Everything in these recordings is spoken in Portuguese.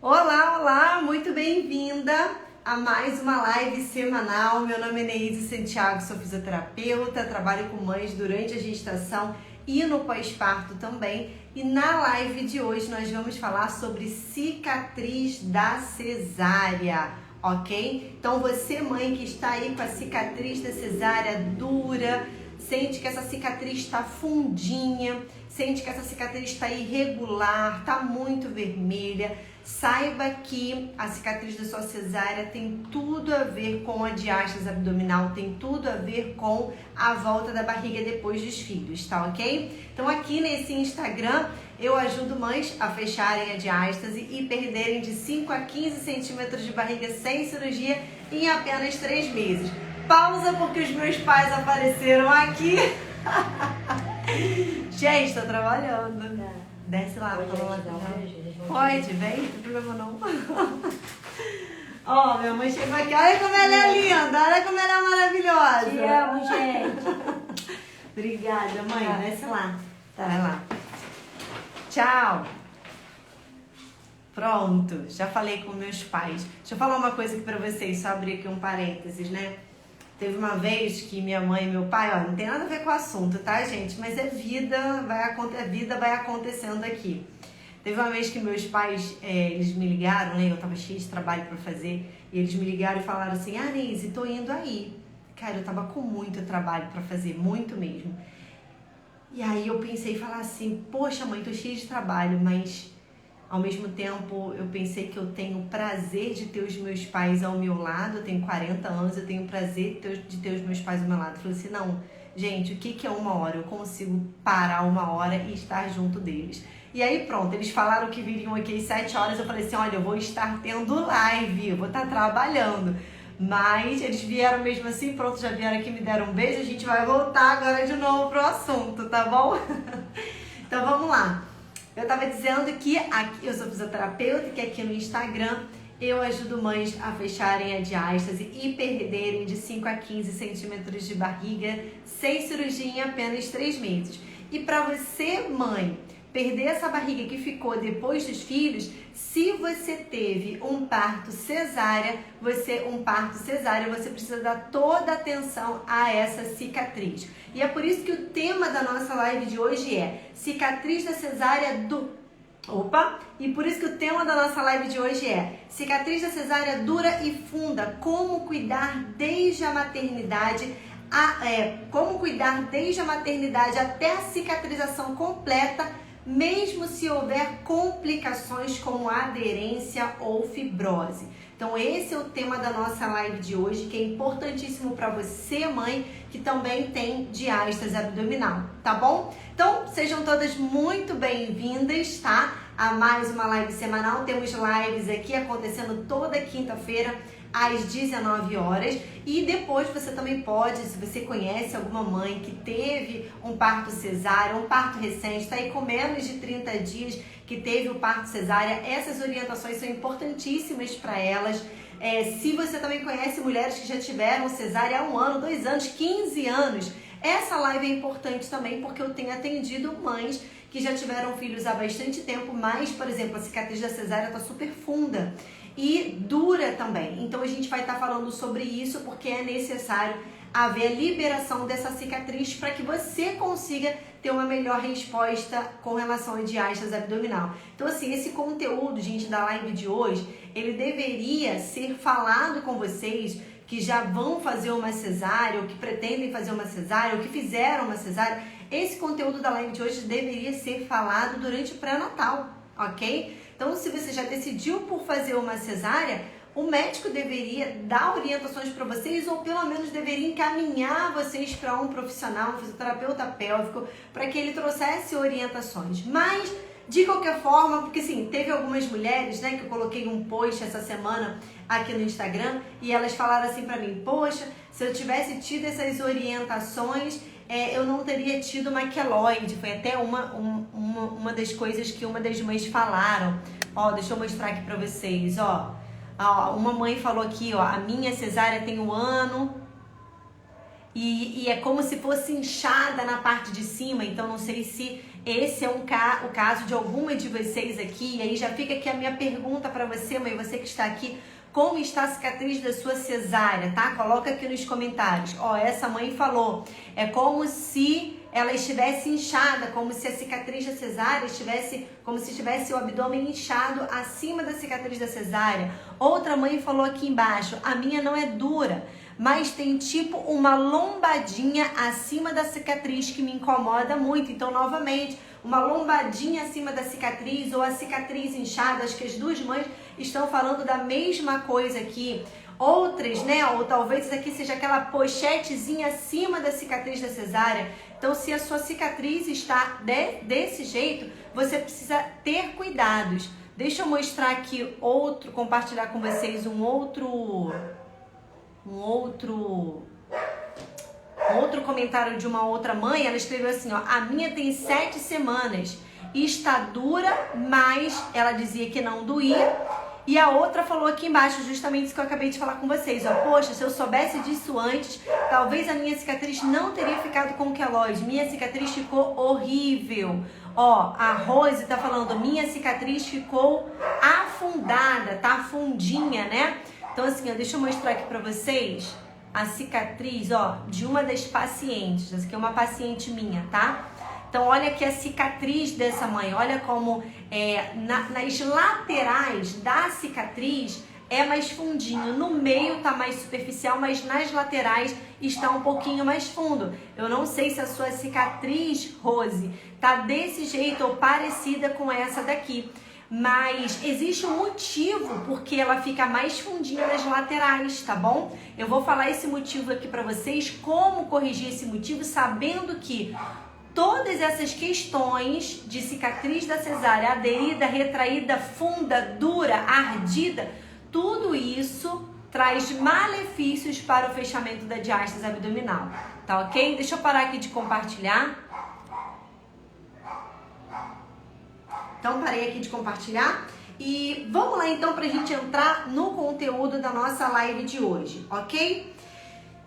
Olá, olá, muito bem-vinda a mais uma live semanal. Meu nome é Neide Santiago, sou fisioterapeuta, trabalho com mães durante a gestação e no pós-parto também. E na live de hoje nós vamos falar sobre cicatriz da cesárea, ok? Então você, mãe que está aí com a cicatriz da cesárea dura, sente que essa cicatriz está fundinha, sente que essa cicatriz está irregular, está muito vermelha, saiba que a cicatriz da sua cesárea tem tudo a ver com a diástase abdominal, tem tudo a ver com a volta da barriga depois dos filhos, tá ok? Então aqui nesse Instagram eu ajudo mães a fecharem a diástase e perderem de 5 a 15 centímetros de barriga sem cirurgia em apenas 3 meses. Pausa porque os meus pais apareceram aqui. Gente, tô trabalhando. Desce lá, pode lá. Pode, vem, não tem problema não. Ó, minha mãe chegou aqui, olha como ela é linda, olha como ela é maravilhosa. Te amo, gente. Obrigada, mãe, desce lá. Tá, vai lá. Tchau. Pronto, já falei com meus pais. Deixa eu falar uma coisa aqui pra vocês, só abrir aqui um parênteses, né? Teve uma vez que minha mãe e meu pai, ó, não tem nada a ver com o assunto, tá, gente? Mas é vida, vai acontecendo aqui. Teve uma vez que meus pais, eles me ligaram, né? Eu tava cheia de trabalho pra fazer. E eles me ligaram e falaram assim, ah, Neise, tô indo aí. Cara, eu tava com muito trabalho pra fazer, muito mesmo. E aí eu pensei e falar assim, poxa mãe, tô cheia de trabalho, mas ao mesmo tempo eu pensei que eu tenho o prazer de ter os meus pais ao meu lado, eu tenho 40 anos, eu tenho o prazer de ter os meus pais ao meu lado. Eu falei assim, não, gente, o que é uma hora? Eu consigo parar uma hora e estar junto deles. E aí pronto, eles falaram que viriam aqui às 7 horas, eu falei assim, olha, eu vou estar tendo live, eu vou estar trabalhando. Mas eles vieram mesmo assim, pronto, já vieram aqui, me deram um beijo, a gente vai voltar agora de novo pro assunto, tá bom? Então vamos lá. Eu tava dizendo que aqui eu sou fisioterapeuta e que aqui no Instagram eu ajudo mães a fecharem a diástase e perderem de 5 a 15 centímetros de barriga sem cirurgia em apenas 3 meses. E para você, mãe, perder essa barriga que ficou depois dos filhos, se você teve um parto cesárea, você precisa dar toda a atenção a essa cicatriz. E é por isso que o tema da nossa live de hoje é cicatriz da cesárea E por isso que o tema da nossa live de hoje é cicatriz da cesárea dura e funda, como cuidar desde a maternidade até a cicatrização completa, mesmo se houver complicações como aderência ou fibrose. Então esse é o tema da nossa live de hoje, que é importantíssimo para você, mãe, que também tem diástase abdominal, tá bom? Então sejam todas muito bem-vindas, tá? A mais uma live semanal. Temos lives aqui acontecendo toda quinta-feira às 19 horas, e depois você também pode, se você conhece alguma mãe que teve um parto cesárea, um parto recente, está aí com menos de 30 dias que teve o parto cesárea, essas orientações são importantíssimas para elas. Se você também conhece mulheres que já tiveram cesárea há 1 ano, 2 anos, 15 anos, essa live é importante também porque eu tenho atendido mães que já tiveram filhos há bastante tempo, mas, por exemplo, a cicatriz da cesárea está super funda e dura também. Então a gente vai estar falando sobre isso porque é necessário haver a liberação dessa cicatriz para que você consiga ter uma melhor resposta com relação à diástase abdominal. Então assim, esse conteúdo, gente, da live de hoje, ele deveria ser falado com vocês que já vão fazer uma cesárea, ou que pretendem fazer uma cesárea, ou que fizeram uma cesárea. Esse conteúdo da live de hoje deveria ser falado durante o pré-natal, ok? Então, se você já decidiu por fazer uma cesárea, o médico deveria dar orientações para vocês, ou pelo menos deveria encaminhar vocês para um profissional, um fisioterapeuta pélvico, para que ele trouxesse orientações. Mas, de qualquer forma, porque assim, teve algumas mulheres, né, que eu coloquei um post essa semana aqui no Instagram, e elas falaram assim para mim, poxa, se eu tivesse tido essas orientações, eu não teria tido uma queloide. Foi até uma das coisas que uma das mães falaram. Ó, deixa eu mostrar aqui pra vocês, ó. Uma mãe falou aqui, ó, a minha cesárea tem 1 ano e é como se fosse inchada na parte de cima, então não sei se esse é o caso de alguma de vocês aqui. E aí já fica aqui a minha pergunta para você, mãe, você que está aqui. Como está a cicatriz da sua cesárea, tá? Coloca aqui nos comentários. Ó, essa mãe falou, é como se ela estivesse inchada, como se a cicatriz da cesárea estivesse, como se tivesse o abdômen inchado acima da cicatriz da cesárea. Outra mãe falou aqui embaixo, a minha não é dura, mas tem tipo uma lombadinha acima da cicatriz que me incomoda muito. Então, novamente, uma lombadinha acima da cicatriz ou a cicatriz inchada, acho que as duas mães estão falando da mesma coisa aqui. Outras, né, ou talvez isso aqui seja aquela pochetezinha acima da cicatriz da cesárea. Então, se a sua cicatriz está desse jeito, você precisa ter cuidados. Deixa eu mostrar aqui compartilhar com vocês um outro comentário de uma outra mãe. Ela escreveu assim, ó, a minha tem 7 semanas e está dura, mas ela dizia que não doía. E a outra falou aqui embaixo justamente isso que eu acabei de falar com vocês, ó, poxa, se eu soubesse disso antes, talvez a minha cicatriz não teria ficado com queloide, minha cicatriz ficou horrível. Ó, a Rose tá falando, minha cicatriz ficou afundada, tá afundinha, né? Então assim, ó, deixa eu mostrar aqui pra vocês a cicatriz, ó, de uma das pacientes. Essa aqui é uma paciente minha, tá? Então, olha aqui a cicatriz dessa mãe. Olha como nas laterais da cicatriz é mais fundinho. No meio tá mais superficial, mas nas laterais está um pouquinho mais fundo. Eu não sei se a sua cicatriz, Rose, tá desse jeito ou parecida com essa daqui. Mas existe um motivo porque ela fica mais fundinha nas laterais, tá bom? Eu vou falar esse motivo aqui pra vocês, como corrigir esse motivo, sabendo que todas essas questões de cicatriz da cesárea, aderida, retraída, funda, dura, ardida, tudo isso traz malefícios para o fechamento da diástase abdominal, tá ok? Deixa eu parar aqui de compartilhar. Então, parei aqui de compartilhar e vamos lá então pra gente entrar no conteúdo da nossa live de hoje, ok?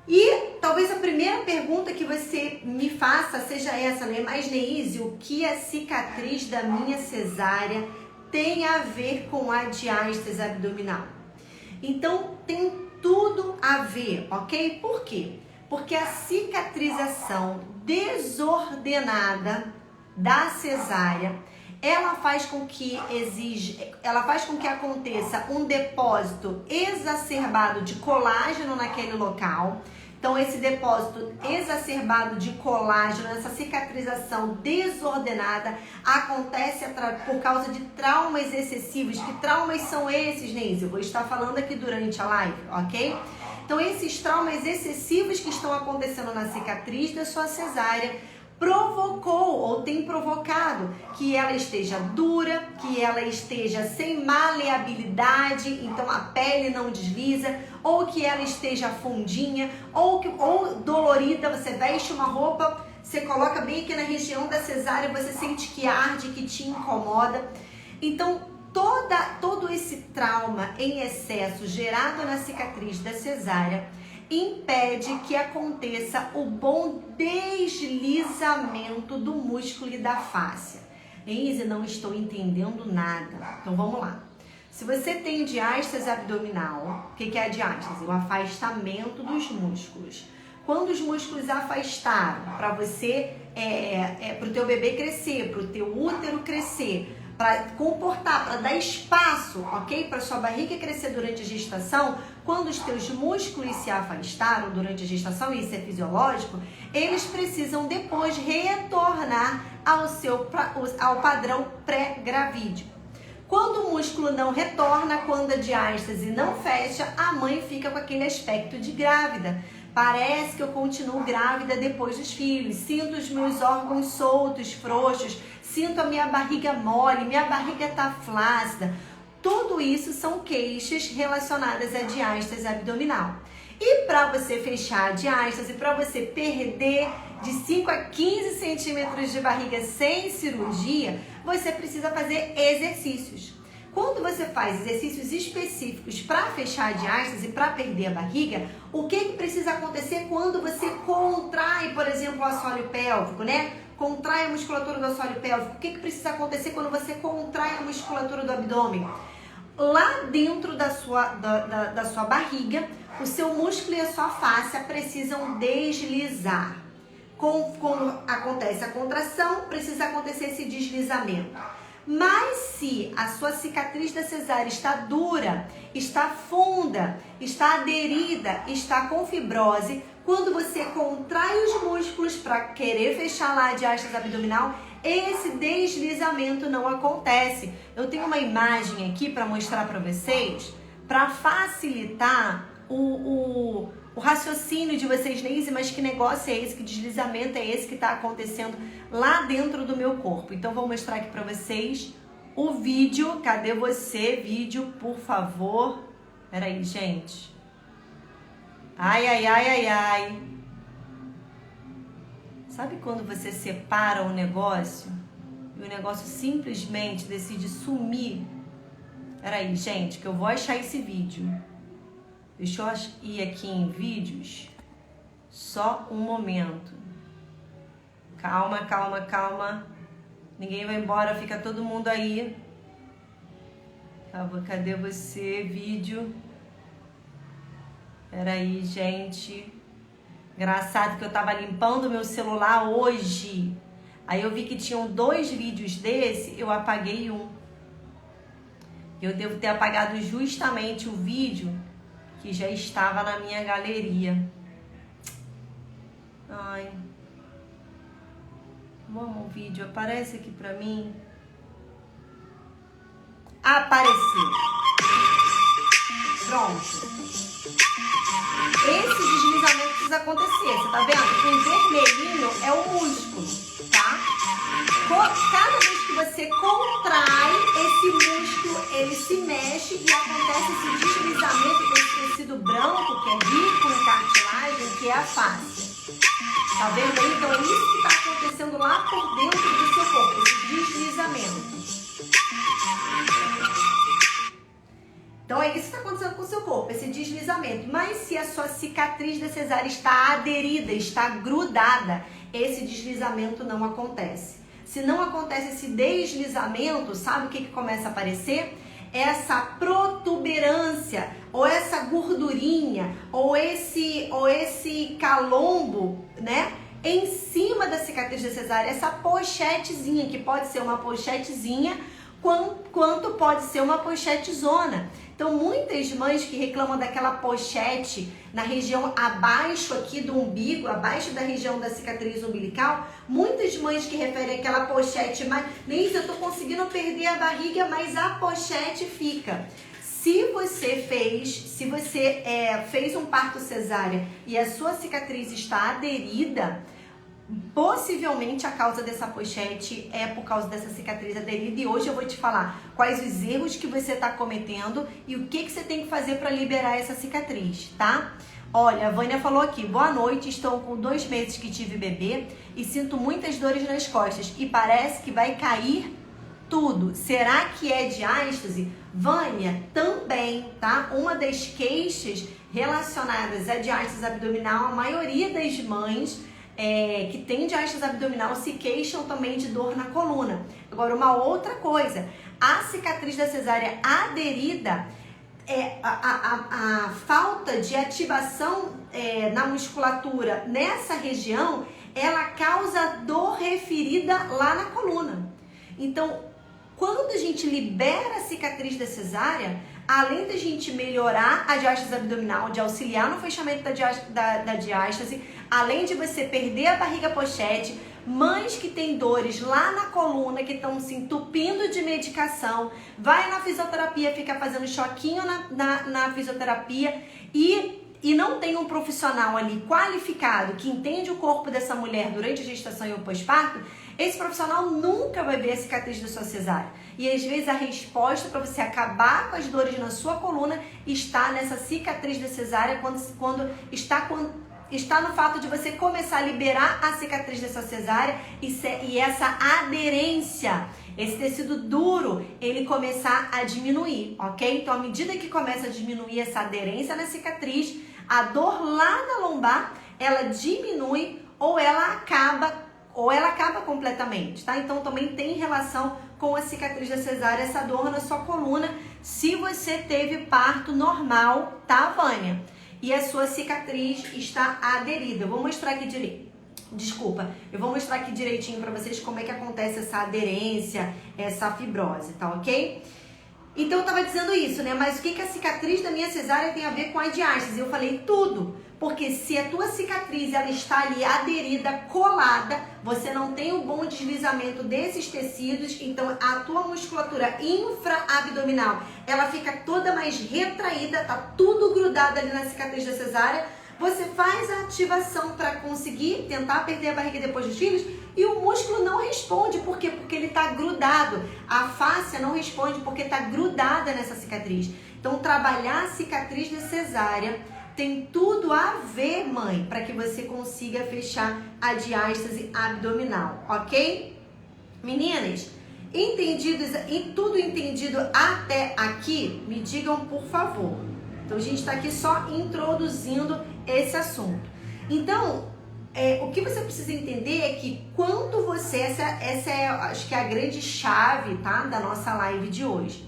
E talvez a primeira pergunta que você me faça seja essa, né? Mas Neise, o que a cicatriz da minha cesárea tem a ver com a diástase abdominal? Então, tem tudo a ver, ok? Por quê? Porque a cicatrização desordenada da cesárea, ela faz com que aconteça um depósito exacerbado de colágeno naquele local. Então, esse depósito exacerbado de colágeno, essa cicatrização desordenada, acontece por causa de traumas excessivos. Que traumas são esses, Neise? Eu vou estar falando aqui durante a live, ok? Então, esses traumas excessivos que estão acontecendo na cicatriz da sua cesárea provocou ou tem provocado que ela esteja dura, que ela esteja sem maleabilidade, então a pele não desliza, ou que ela esteja fundinha, ou dolorida. Você veste uma roupa, você coloca bem aqui na região da cesárea, você sente que arde, que te incomoda. Então, todo esse trauma em excesso gerado na cicatriz da cesárea impede que aconteça o bom deslizamento do músculo e da fáscia. Neise, não estou entendendo nada. Então vamos lá. Se você tem diástase abdominal, o que é a diástase? O afastamento dos músculos. Quando os músculos afastaram para você, para o teu bebê crescer, para o teu útero crescer, para comportar, para dar espaço, ok? Para sua barriga crescer durante a gestação, quando os teus músculos se afastaram durante a gestação, e isso é fisiológico, eles precisam depois retornar ao padrão pré-gravídico. Quando o músculo não retorna, quando a diástase não fecha, a mãe fica com aquele aspecto de grávida. Parece que eu continuo grávida depois dos filhos, sinto os meus órgãos soltos, frouxos, sinto a minha barriga mole, minha barriga tá flácida. Tudo isso são queixas relacionadas à diástase abdominal. E para você fechar a diástase, para você perder de 5 a 15 centímetros de barriga sem cirurgia, você precisa fazer exercícios. Quando você faz exercícios específicos para fechar a diástase, para perder a barriga, o que precisa acontecer quando você contrai, por exemplo, o assoalho pélvico, né? contrai a musculatura do assoalho pélvico. O que precisa acontecer quando você contrai a musculatura do abdômen? Lá dentro da sua barriga, o seu músculo e a sua face precisam deslizar. Quando acontece a contração, precisa acontecer esse deslizamento. Mas se a sua cicatriz da cesárea está dura, está funda, está aderida, está com fibrose, quando você contrai os músculos para querer fechar lá a diástase abdominal, esse deslizamento não acontece. Eu tenho uma imagem aqui para mostrar para vocês, para facilitar o raciocínio de vocês, Neise, mas que negócio é esse, que deslizamento é esse que está acontecendo lá dentro do meu corpo? Então vou mostrar aqui para vocês o vídeo. Cadê você? Vídeo, por favor. Peraí, gente. Ai, ai, ai, ai, ai. Sabe quando você separa um negócio e o negócio simplesmente decide sumir? Peraí, gente, que eu vou achar esse vídeo. Deixa eu ir aqui em vídeos. Só um momento. Calma, calma, calma. Ninguém vai embora, fica todo mundo aí. Cadê você? Vídeo. Peraí, gente. Engraçado que eu tava limpando meu celular hoje. Aí eu vi que tinham 2 vídeos desse, eu apaguei um. Eu devo ter apagado justamente o vídeo que já estava na minha galeria. Ai. Vamos, o vídeo aparece aqui pra mim. Apareceu. Pronto. Esse deslizamento precisa acontecer. Você tá vendo? O vermelhinho é o músculo, tá? Cada vez que você contrai, esse músculo, ele se mexe e acontece esse deslizamento desse tecido branco, que é rico em cartilagem, que é a face. Tá vendo aí? Então é isso que está acontecendo lá por dentro do seu corpo, esse deslizamento. Então é isso que está acontecendo com o seu corpo, esse deslizamento. Mas se a sua cicatriz da cesárea está aderida, está grudada, esse deslizamento não acontece. Se não acontece esse deslizamento, sabe o que começa a aparecer? Essa protuberância, ou essa gordurinha, ou esse calombo, né? Em cima da cicatriz da cesárea, essa pochetezinha, que pode ser uma pochetezinha, quanto pode ser uma pochetezona. Então, muitas mães que reclamam daquela pochete na região abaixo aqui do umbigo, abaixo da região da cicatriz umbilical, muitas mães que referem aquela pochete, mas Neise, eu tô conseguindo perder a barriga, mas a pochete fica. Se você fez um parto cesárea e a sua cicatriz está aderida, possivelmente a causa dessa pochete é por causa dessa cicatriz aderida. E hoje eu vou te falar quais os erros que você está cometendo e o que você tem que fazer para liberar essa cicatriz, tá? Olha, a Vânia falou aqui: boa noite, estou com 2 meses que tive bebê e sinto muitas dores nas costas e parece que vai cair tudo. Será que é diástase? Vânia, também, tá? Uma das queixas relacionadas à diástase abdominal, a maioria das mães que tem diástase abdominal se queixam também de dor na coluna. Agora, uma outra coisa, a cicatriz da cesárea aderida, a falta de ativação na musculatura nessa região, ela causa dor referida lá na coluna. Então, quando a gente libera a cicatriz da cesárea, além da gente melhorar a diástase abdominal, de auxiliar no fechamento da diástase, além de você perder a barriga pochete, mães que têm dores lá na coluna, que estão se entupindo de medicação, vai na fisioterapia, fica fazendo choquinho na fisioterapia e não tem um profissional ali qualificado que entende o corpo dessa mulher durante a gestação e o pós-parto, esse profissional nunca vai ver a cicatriz da sua cesárea. E às vezes a resposta para você acabar com as dores na sua coluna está nessa cicatriz da cesárea, quando está no fato de você começar a liberar a cicatriz dessa cesárea e essa aderência, esse tecido duro, ele começar a diminuir, ok? Então, à medida que começa a diminuir essa aderência na cicatriz, a dor lá na lombar, ela diminui ou ela acaba ou ela acaba completamente, tá? Então também tem relação com a cicatriz da cesárea, essa dor na sua coluna, se você teve parto normal, tá, Vânia? E a sua cicatriz está aderida. Eu vou mostrar aqui direito. Desculpa, eu vou mostrar aqui direitinho pra vocês como é que acontece essa aderência, essa fibrose, tá ok? Então eu tava dizendo isso, né? Mas o que a cicatriz da minha cesárea tem a ver com a diástase? Eu falei tudo. Porque se a tua cicatriz ela está ali aderida, colada, você não tem um bom deslizamento desses tecidos, então a tua musculatura infraabdominal, ela fica toda mais retraída, tá tudo grudado ali na cicatriz da cesárea. Você faz a ativação para conseguir tentar perder a barriga depois dos filhos e o músculo não responde. Por quê? Porque ele está grudado. A fáscia não responde porque está grudada nessa cicatriz. Então, trabalhar a cicatriz da cesárea tem tudo a ver, mãe, para que você consiga fechar a diástase abdominal, ok? Meninas, entendidos e tudo entendido até aqui? Me digam, por favor. Então, a gente está aqui só introduzindo esse assunto. Então, o que você precisa entender é que quando você... Essa é, acho que é a grande chave, tá? Da nossa live de hoje.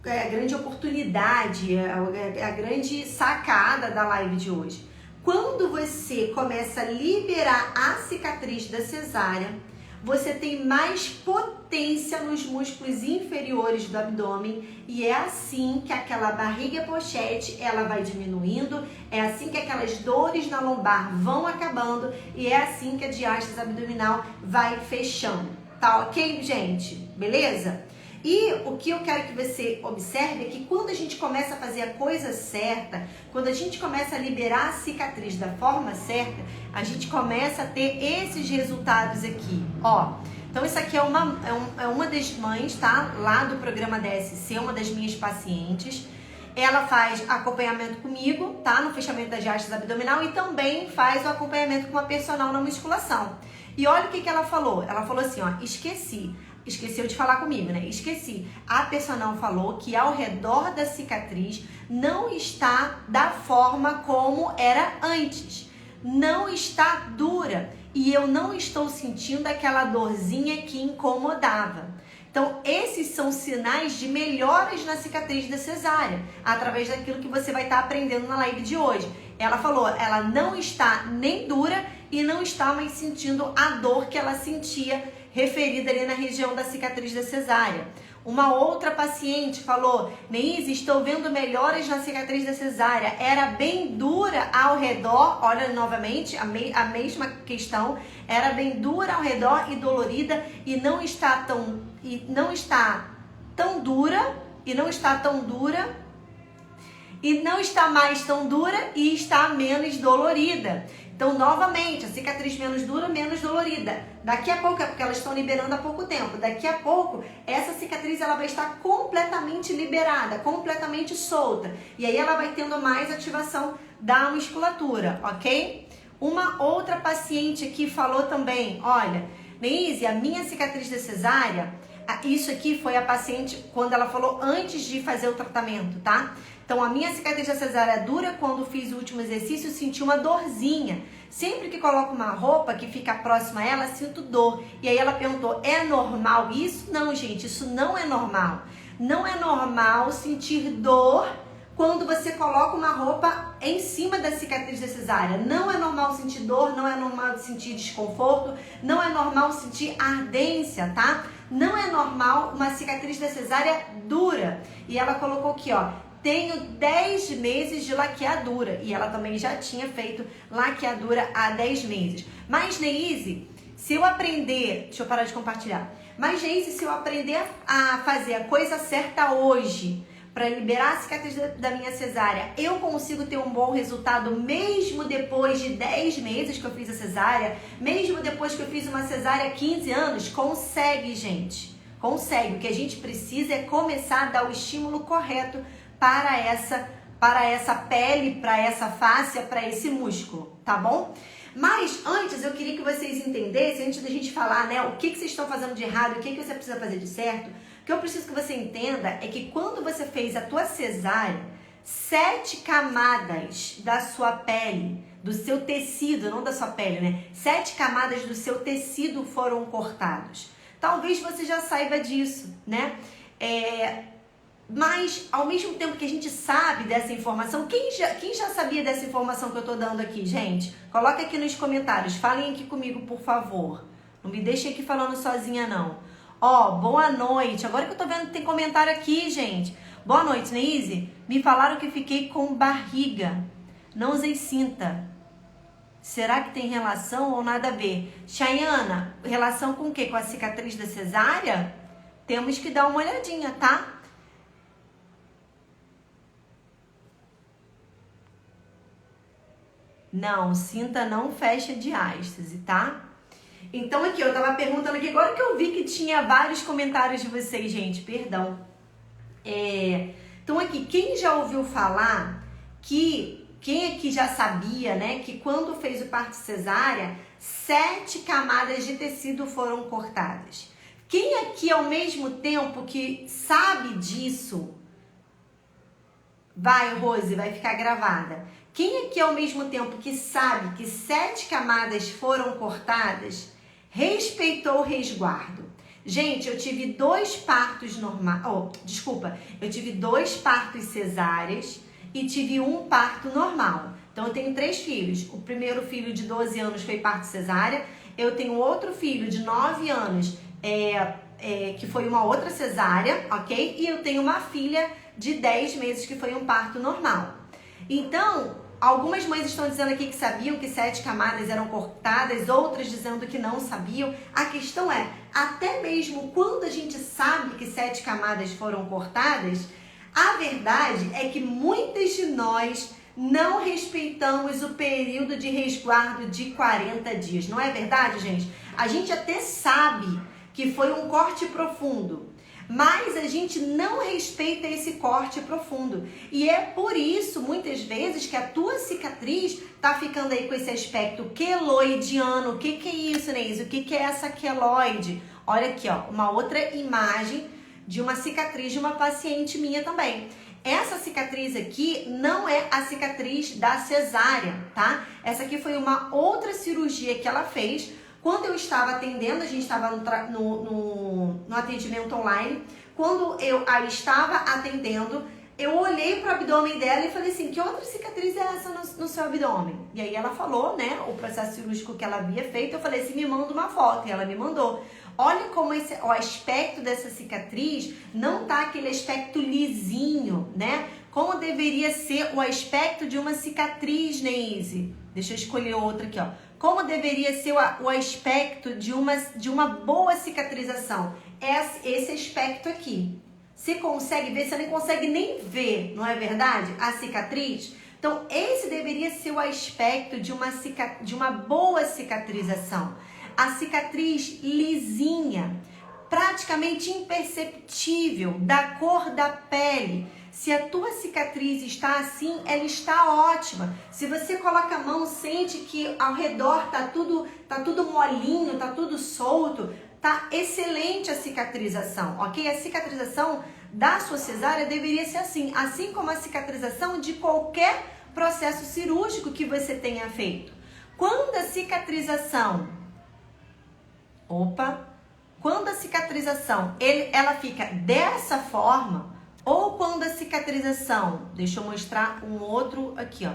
É a grande oportunidade, é a grande sacada da live de hoje. Quando você começa a liberar a cicatriz da cesárea, você tem mais potência nos músculos inferiores do abdômen e é assim que aquela barriga pochete ela vai diminuindo, é assim que aquelas dores na lombar vão acabando e é assim que a diástase abdominal vai fechando. Tá ok, gente? Beleza? E o que eu quero que você observe é que quando a gente começa a fazer a coisa certa, quando a gente começa a liberar a cicatriz da forma certa, a gente começa a ter esses resultados aqui, ó. Então isso aqui é uma das mães, tá? Lá do programa DSC, uma das minhas pacientes. Ela faz acompanhamento comigo, tá? No fechamento da diástase abdominal e também faz o acompanhamento com uma personal na musculação. E olha o que ela falou. Ela falou assim, ó, esqueceu de falar comigo, né? Esqueci. A personal falou que ao redor da cicatriz não está da forma como era antes. Não está dura. E eu não estou sentindo aquela dorzinha que incomodava. Então, esses são sinais de melhoras na cicatriz da cesárea, através daquilo que você vai estar aprendendo na live de hoje. Ela falou, ela não está nem dura e não está mais sentindo a dor que ela sentia referida ali na região da cicatriz da cesárea. Uma outra paciente falou, Neise, estou vendo melhoras na cicatriz da cesárea. Era bem dura ao redor, olha novamente, a mesma questão. Era bem dura ao redor e dolorida e não está mais tão dura e está menos dolorida. Então, novamente, a cicatriz menos dura, menos dolorida. Daqui a pouco, é porque elas estão liberando há pouco tempo. Daqui a pouco, essa cicatriz ela vai estar completamente liberada, completamente solta. E aí ela vai tendo mais ativação da musculatura, ok? Uma outra paciente aqui falou também, olha, Neise, a minha cicatriz da cesárea, isso aqui foi a paciente quando ela falou antes de fazer o tratamento, tá? Então, a minha cicatriz da cesárea dura, quando fiz o último exercício, eu senti uma dorzinha. Sempre que coloco uma roupa que fica próxima a ela, sinto dor. E aí ela perguntou, é normal isso? Não, gente, isso não é normal. Não é normal sentir dor quando você coloca uma roupa em cima da cicatriz da cesárea. Não é normal sentir dor, não é normal sentir desconforto, não é normal sentir ardência, tá? Não é normal uma cicatriz da cesárea dura. E ela colocou aqui, ó, tenho 10 meses de laqueadura. E ela também já tinha feito laqueadura há 10 meses. Mas, Neise, se eu aprender... Deixa eu parar de compartilhar. Mas, Neise, se eu aprender a fazer a coisa certa hoje, para liberar a cicatriz da minha cesárea, eu consigo ter um bom resultado mesmo depois de 10 meses que eu fiz a cesárea? Mesmo depois que eu fiz uma cesárea há 15 anos? Consegue, gente. Consegue. O que a gente precisa é começar a dar o estímulo correto para essa pele, para essa fáscia, para esse músculo, tá bom? Mas antes eu queria que vocês entendessem, antes da gente falar, né, o que vocês estão fazendo de errado, o que você precisa fazer de certo, o que eu preciso que você entenda é que quando você fez a tua cesárea, 7 camadas da sua pele, do seu tecido, não da sua pele, né? 7 camadas do seu tecido foram cortados. Talvez você já saiba disso, né? Mas, ao mesmo tempo que a gente sabe dessa informação, quem já sabia dessa informação que eu tô dando aqui, gente? Coloca aqui nos comentários, falem aqui comigo, por favor. Não me deixem aqui falando sozinha, não. Ó, boa noite. Agora que eu tô vendo que tem comentário aqui, gente. Boa noite, Neise. Me falaram que fiquei com barriga. Não usei cinta. Será que tem relação ou nada a ver? Chayana, relação com o quê? Com a cicatriz da cesárea? Temos que dar uma olhadinha, tá? Não, cinta não fecha diástase, tá? Então aqui, eu tava perguntando aqui, agora que eu vi que tinha vários comentários de vocês, gente, perdão. Então aqui, quem já ouviu falar quem aqui já sabia, né, que quando fez o parto cesárea, 7 camadas de tecido foram cortadas? Quem aqui, ao mesmo tempo que sabe disso, vai, Rose, vai ficar gravada. Quem aqui, ao mesmo tempo que sabe que 7 camadas foram cortadas, respeitou o resguardo? Gente, eu tive 2 partos normais, eu tive 2 partos cesáreas e tive 1 parto normal. Então, eu tenho 3 filhos. O primeiro filho de 12 anos foi parto cesárea. Eu tenho outro filho de 9 anos, que foi uma outra cesárea, ok? E eu tenho uma filha de 10 meses que foi um parto normal. Então, algumas mães estão dizendo aqui que sabiam que 7 camadas eram cortadas, outras dizendo que não sabiam. A questão é, até mesmo quando a gente sabe que 7 camadas foram cortadas, a verdade é que muitas de nós não respeitamos o período de resguardo de 40 dias. Não é verdade, gente? A gente até sabe que foi um corte profundo, mas a gente não respeita esse corte profundo. E é por isso, muitas vezes, que a tua cicatriz tá ficando aí com esse aspecto queloidiano. O que é isso, Neise? O que é essa queloide? Olha aqui, ó, uma outra imagem de uma cicatriz de uma paciente minha também. Essa cicatriz aqui não é a cicatriz da cesárea, tá? Essa aqui foi uma outra cirurgia que ela fez. Quando eu estava atendendo, a gente estava no atendimento online. Quando eu a estava atendendo, eu olhei para o abdômen dela e falei assim, que outra cicatriz é essa no seu abdômen? E aí ela falou, né, o processo cirúrgico que ela havia feito. Eu falei assim, me manda uma foto. E ela me mandou. Olha como o aspecto dessa cicatriz não tá aquele aspecto lisinho, né? Como deveria ser o aspecto de uma cicatriz, Neise? Deixa eu escolher outra aqui, ó. Como deveria ser o aspecto de uma boa cicatrização? Esse aspecto aqui. Você consegue ver? Você nem consegue nem ver, não é verdade? A cicatriz. Então, esse deveria ser o aspecto de uma boa cicatrização. A cicatriz lisinha, praticamente imperceptível, da cor da pele. Se a tua cicatriz está assim, ela está ótima. Se você coloca a mão, sente que ao redor tá tudo molinho, tá tudo solto, tá excelente a cicatrização, ok? A cicatrização da sua cesárea deveria ser assim como a cicatrização de qualquer processo cirúrgico que você tenha feito. Quando a cicatrização ela fica dessa forma, ou quando a cicatrização, deixa eu mostrar um outro aqui, ó.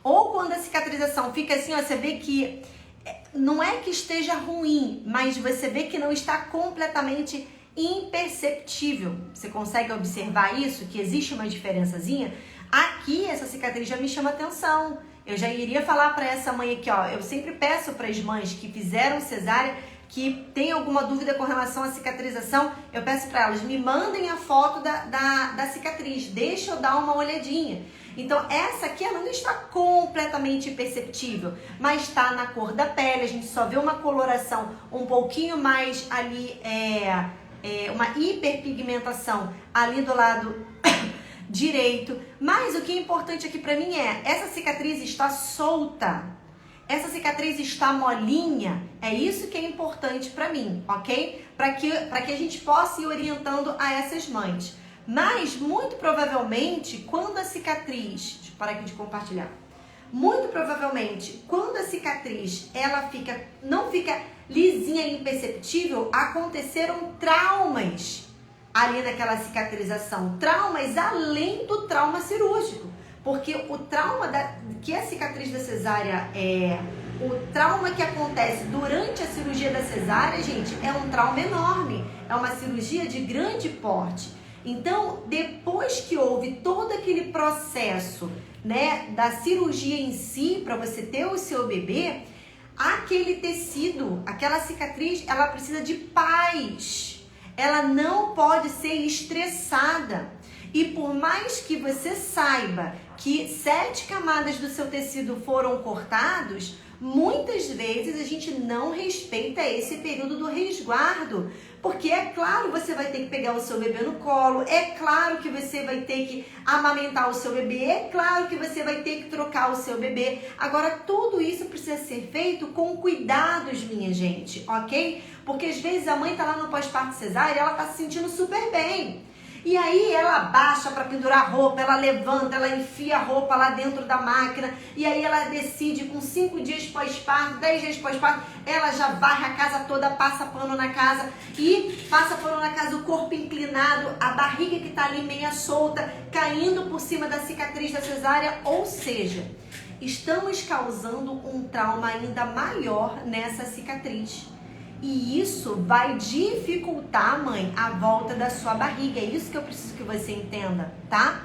Ou quando a cicatrização fica assim, ó, você vê que não é que esteja ruim, mas você vê que não está completamente imperceptível. Você consegue observar isso? Que existe uma diferençazinha? Aqui, essa cicatriz já me chama atenção. Eu já iria falar para essa mãe aqui, ó. Eu sempre peço para as mães que fizeram cesárea, que tem alguma dúvida com relação à cicatrização, eu peço para elas, me mandem a foto da cicatriz, deixa eu dar uma olhadinha. Então, essa aqui ela não está completamente imperceptível, mas está na cor da pele, a gente só vê uma coloração um pouquinho mais ali, uma hiperpigmentação ali do lado direito. Mas o que é importante aqui para mim é, essa cicatriz está solta. Essa cicatriz está molinha, é isso que é importante para mim, ok? Para que a gente possa ir orientando a essas mães. Mas, muito provavelmente, quando a cicatriz... Deixa eu parar aqui de compartilhar. Muito provavelmente, quando a cicatriz ela não fica lisinha e imperceptível, aconteceram traumas ali naquela cicatrização. Traumas além do trauma cirúrgico. Porque o trauma que a cicatriz da cesárea é... O trauma que acontece durante a cirurgia da cesárea, gente, é um trauma enorme. É uma cirurgia de grande porte. Então, depois que houve todo aquele processo, né, da cirurgia em si, para você ter o seu bebê, aquele tecido, aquela cicatriz, ela precisa de paz. Ela não pode ser estressada. E por mais que você saiba que 7 camadas do seu tecido foram cortados, muitas vezes a gente não respeita esse período do resguardo. Porque é claro, você vai ter que pegar o seu bebê no colo, é claro que você vai ter que amamentar o seu bebê, é claro que você vai ter que trocar o seu bebê. Agora, tudo isso precisa ser feito com cuidados, minha gente, ok? Porque às vezes a mãe tá lá no pós-parto cesárea e ela tá se sentindo super bem. E aí ela abaixa para pendurar a roupa, ela levanta, ela enfia a roupa lá dentro da máquina, e aí ela decide com 5 dias pós-parto, 10 dias pós-parto, ela já varre a casa toda, passa pano na casa, e passa pano na casa, o corpo inclinado, a barriga que tá ali meia solta, caindo por cima da cicatriz da cesárea, ou seja, estamos causando um trauma ainda maior nessa cicatriz. E isso vai dificultar, mãe, a volta da sua barriga. É isso que eu preciso que você entenda, tá?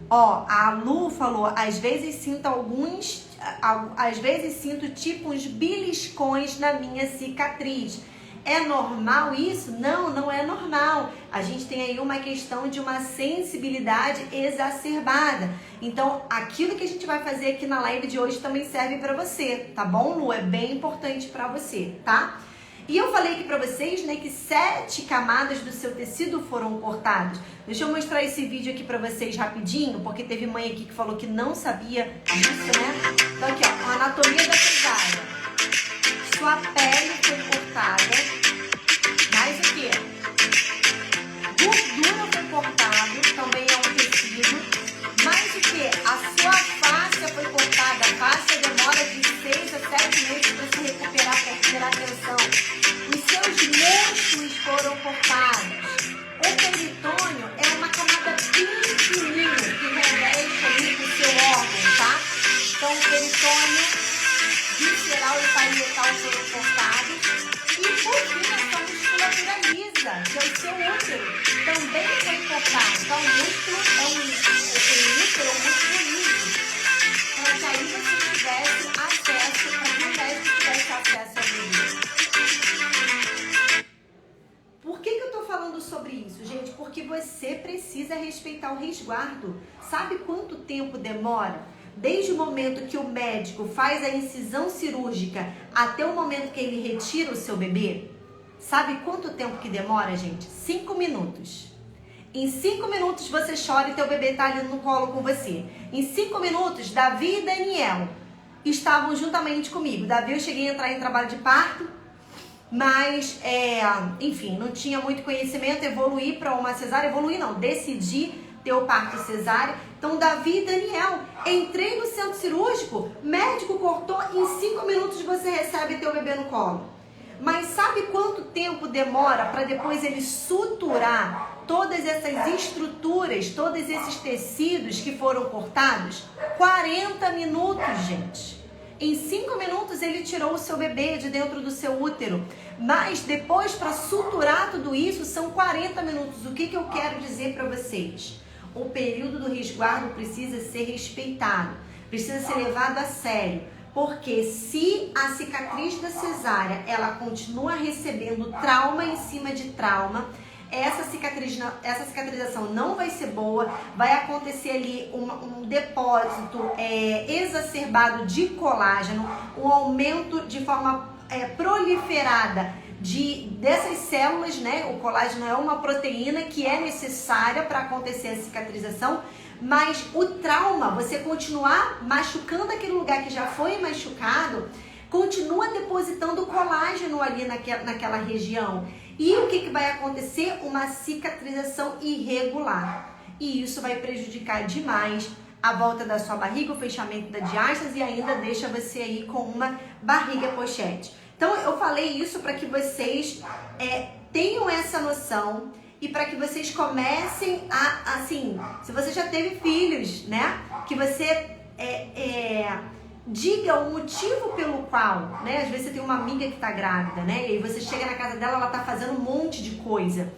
Ó, a Lu falou, às vezes sinto tipo uns beliscões na minha cicatriz. É normal isso? Não, não é normal. A gente tem aí uma questão de uma sensibilidade exacerbada. Então, aquilo que a gente vai fazer aqui na live de hoje também serve pra você, tá bom, Lu? É bem importante pra você, tá? E eu falei aqui pra vocês, né, que 7 camadas do seu tecido foram cortadas. Deixa eu mostrar esse vídeo aqui pra vocês rapidinho, porque teve mãe aqui que falou que não sabia disso, né? Então aqui, ó, a anatomia da cesárea. Sua pele foi cortada. Mais o quê? Gordura foi cortada, também é um tecido. Mais o quê? A sua fáscia foi cortada. A fáscia demora de 6 a 7 meses para se recuperar, para recuperar a tensão. Os seus músculos foram cortados. O peritônio é uma camada bem fininha que reveste ali o seu órgão, tá? Então, o peritônio visceral e parietal foram cortados. E por fim, a sua musculatura lisa, que é o seu útero, também foi cortado. Então, o músculo é o útero é um músculo liso. Para que aí você tivesse acesso, para que o médico tivesse acesso ao bebê. Por que eu estou falando sobre isso, gente? Porque você precisa respeitar o resguardo. Sabe quanto tempo demora? Desde o momento que o médico faz a incisão cirúrgica até o momento que ele retira o seu bebê? Sabe quanto tempo que demora, gente? 5 minutos. Em 5 minutos você chora e teu bebê tá ali no colo com você. Em 5 minutos, Davi e Daniel estavam juntamente comigo. Davi, eu cheguei a entrar em trabalho de parto, mas, enfim, não tinha muito conhecimento, evoluí para uma cesárea, decidi ter o parto cesárea. Então, Davi e Daniel, entrei no centro cirúrgico, médico cortou, em 5 minutos você recebe teu bebê no colo. Mas sabe quanto tempo demora para depois ele suturar todas essas estruturas, todos esses tecidos que foram cortados? 40 minutos, gente. Em 5 minutos ele tirou o seu bebê de dentro do seu útero. Mas depois, para suturar tudo isso, são 40 minutos. O que eu quero dizer para vocês? O período do resguardo precisa ser respeitado, precisa ser levado a sério. Porque se a cicatriz da cesárea, ela continua recebendo trauma em cima de trauma, essa cicatrização não vai ser boa, vai acontecer ali um depósito exacerbado de colágeno, um aumento de forma proliferada dessas células, né? O colágeno é uma proteína que é necessária para acontecer a cicatrização, mas o trauma, você continuar machucando aquele lugar que já foi machucado, continua depositando colágeno ali naquela região. E o que vai acontecer? Uma cicatrização irregular. E isso vai prejudicar demais a volta da sua barriga, o fechamento da diástase e ainda deixa você aí com uma barriga pochete. Então eu falei isso para que vocês tenham essa noção e para que vocês comecem a, assim, se você já teve filhos, né? Que você diga o motivo pelo qual, né? Às vezes você tem uma amiga que tá grávida, né? E aí você chega na casa dela, ela tá fazendo um monte de coisa.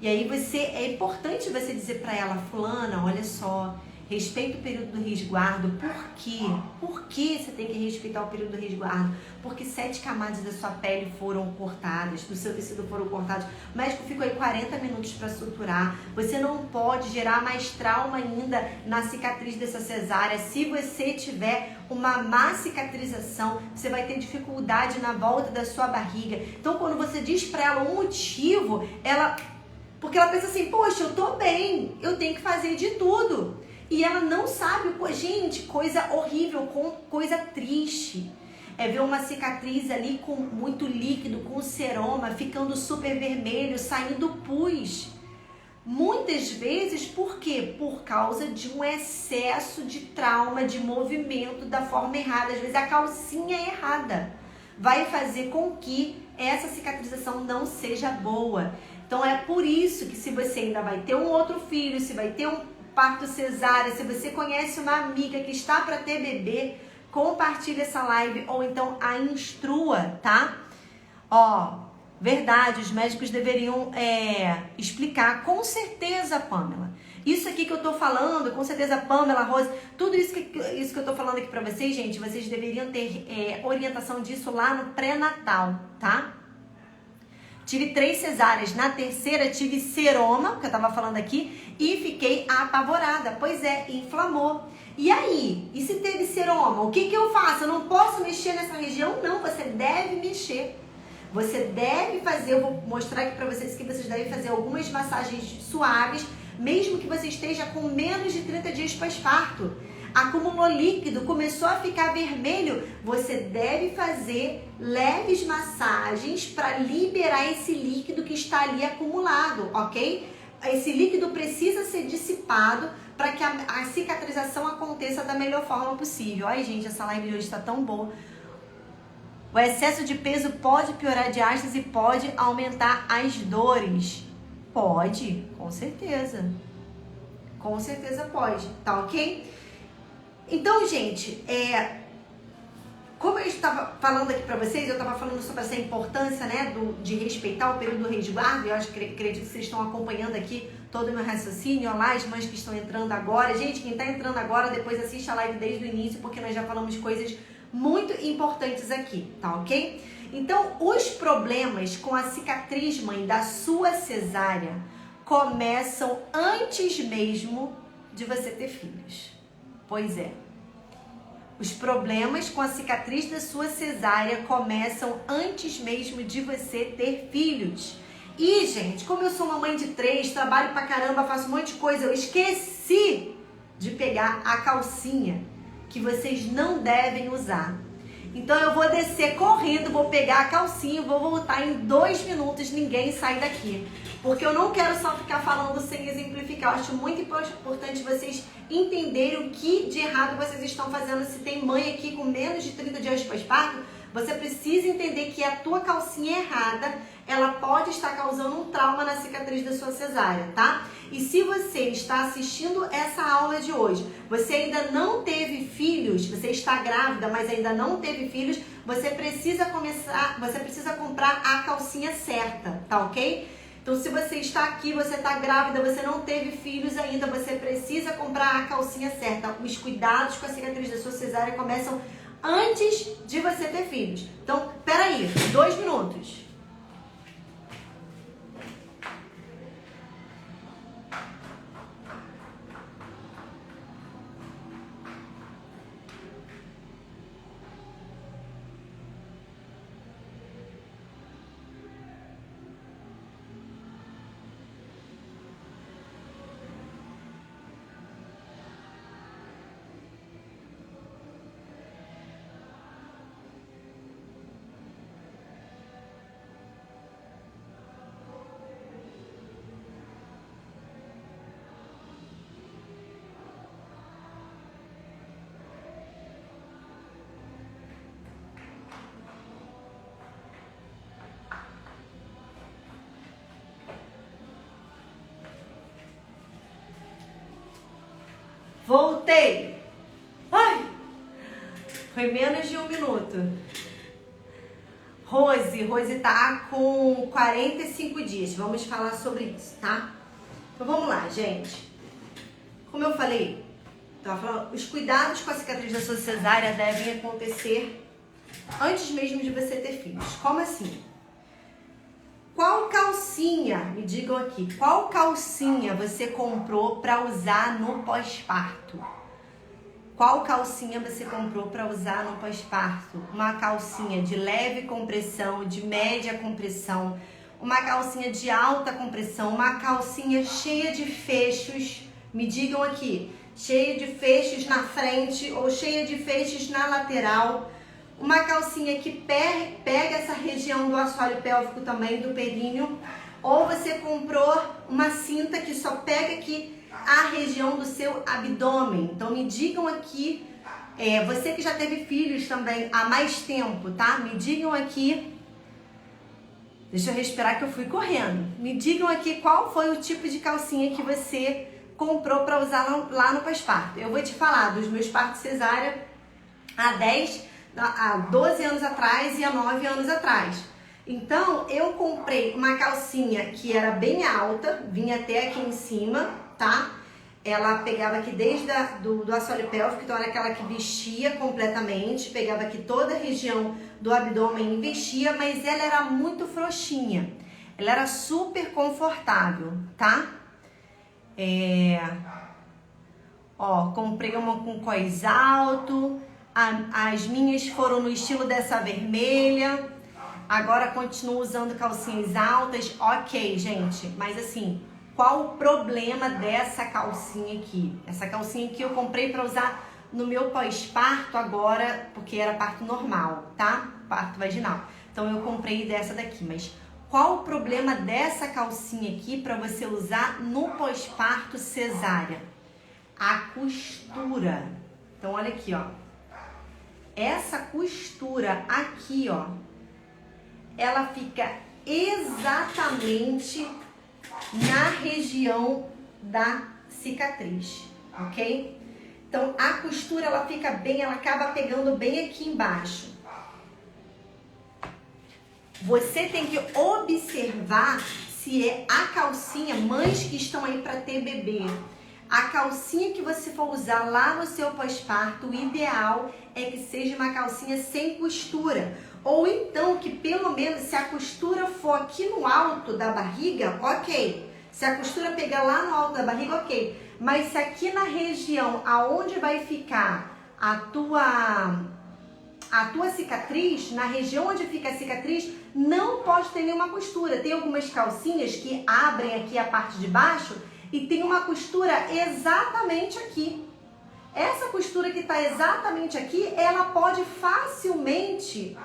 E aí é importante você dizer para ela, fulana, olha só, respeita o período do resguardo. Por quê? Por que você tem que respeitar o período do resguardo? Porque 7 camadas da sua pele foram cortadas, do seu tecido foram cortados. O médico ficou aí 40 minutos para suturar. Você não pode gerar mais trauma ainda na cicatriz dessa cesárea. Se você tiver uma má cicatrização, você vai ter dificuldade na volta da sua barriga. Então, quando você diz para ela um motivo, porque ela pensa assim, poxa, eu tô bem, eu tenho que fazer de tudo. E ela não sabe, gente, coisa horrível, coisa triste. É ver uma cicatriz ali com muito líquido, com seroma, ficando super vermelho, saindo pus. Muitas vezes, por quê? Por causa de um excesso de trauma, de movimento da forma errada. Às vezes a calcinha é errada. Vai fazer com que essa cicatrização não seja boa. Então é por isso que se você ainda vai ter um outro filho, se vai ter um parto cesárea, se você conhece uma amiga que está para ter bebê, compartilhe essa live ou então a instrua, tá? Ó, verdade, os médicos deveriam explicar, com certeza, Pamela. Isso aqui que eu tô falando, com certeza, Pamela, Rose, tudo isso que eu tô falando aqui pra vocês, gente, vocês deveriam ter orientação disso lá no pré-natal, tá? Tive 3 cesáreas, na terceira tive seroma, que eu tava falando aqui, e fiquei apavorada. Pois é, inflamou. E aí? E se teve seroma? O que eu faço? Eu não posso mexer nessa região? Não, você deve mexer. Você deve fazer, eu vou mostrar aqui pra vocês que vocês devem fazer algumas massagens suaves, mesmo que você esteja com menos de 30 dias pós-parto. Acumulou líquido, começou a ficar vermelho, você deve fazer leves massagens para liberar esse líquido que está ali acumulado, ok? Esse líquido precisa ser dissipado para que a cicatrização aconteça da melhor forma possível. Ai, gente, essa live de hoje está tão boa. O excesso de peso pode piorar a diástase e pode aumentar as dores. Pode, com certeza. Com certeza pode, tá ok? Então, gente, como eu estava falando aqui pra vocês, eu estava falando sobre essa importância, né, de respeitar o período do resguardo. Eu acredito que vocês estão acompanhando aqui todo o meu raciocínio. Olha lá, as mães que estão entrando agora. Gente, quem está entrando agora, depois assiste a live desde o início, porque nós já falamos coisas muito importantes aqui, tá ok? Então, os problemas com a cicatriz, mãe, da sua cesárea começam antes mesmo de você ter filhos. Pois é. Os problemas com a cicatriz da sua cesárea começam antes mesmo de você ter filhos. E, gente, como eu sou uma mãe de 3, trabalho pra caramba, faço um monte de coisa, eu esqueci de pegar a calcinha que vocês não devem usar. Então eu vou descer correndo, vou pegar a calcinha, vou voltar em 2 minutos, ninguém sai daqui. Porque eu não quero só ficar falando sem exemplificar. Eu acho muito importante vocês entenderem o que de errado vocês estão fazendo. Se tem mãe aqui com menos de 30 dias de pós-parto, você precisa entender que a tua calcinha errada, ela pode estar causando um trauma na cicatriz da sua cesárea, tá? E se você está assistindo essa aula de hoje, você ainda não teve filhos, você está grávida, mas ainda não teve filhos, você precisa comprar a calcinha certa, tá ok? Então, se você está aqui, você está grávida, você não teve filhos ainda, você precisa comprar a calcinha certa. Os cuidados com a cicatriz da sua cesárea começam antes de você ter filhos. Então, peraí, 2 minutos. Voltei. Ai, foi menos de 1 minuto. Rose tá com 45 dias. Vamos falar sobre isso, tá? Então vamos lá, gente. Como eu falei, os cuidados com a cicatrização cesárea devem acontecer antes mesmo de você ter filhos. Como assim? Qual calcinha, me digam aqui, qual calcinha você comprou para usar no pós-parto? Qual calcinha você comprou para usar no pós-parto? Uma calcinha de leve compressão, de média compressão, uma calcinha de alta compressão, uma calcinha cheia de fechos, me digam aqui, cheia de fechos na frente ou cheia de fechos na lateral, uma calcinha que pega essa região do assoalho pélvico também, do períneo, ou você comprou uma cinta que só pega aqui a região do seu abdômen. Então me digam aqui, você que já teve filhos também há mais tempo, tá? Me digam aqui, deixa eu respirar que eu fui correndo. Me digam aqui qual foi o tipo de calcinha que você comprou para usar lá no pós-parto. Eu vou te falar dos meus partos cesárea há 12 anos atrás e há 9 anos atrás. Então, eu comprei uma calcinha que era bem alta, vinha até aqui em cima, tá? Ela pegava aqui desde do assoalho pélvico, então era aquela que vestia completamente, pegava aqui toda a região do abdômen e vestia, mas ela era muito frouxinha. Ela era super confortável, tá? Comprei uma com cós alto, as minhas foram no estilo dessa vermelha, agora continuo usando calcinhas altas, ok, gente, mas assim, qual o problema dessa calcinha aqui? Essa calcinha aqui eu comprei para usar no meu pós-parto agora, porque era parto normal, tá? Parto vaginal. Então eu comprei dessa daqui, mas qual o problema dessa calcinha aqui para você usar no pós-parto cesárea? A costura. Então olha aqui, ó. Essa costura aqui, ó, ela fica exatamente na região da cicatriz, ok? Então a costura ela fica bem, ela acaba pegando bem aqui embaixo. Você tem que observar se é a calcinha, mães que estão aí para ter bebê, a calcinha que você for usar lá no seu pós-parto, o ideal é que seja uma calcinha sem costura. Ou então que pelo menos se a costura for aqui no alto da barriga, ok. Se a costura pegar lá no alto da barriga, ok. Mas se aqui na região aonde vai ficar a tua cicatriz, na região onde fica a cicatriz, não pode ter nenhuma costura. Tem algumas calcinhas que abrem aqui a parte de baixo e tem uma costura exatamente aqui. Essa costura que está exatamente aqui, ela pode facilmente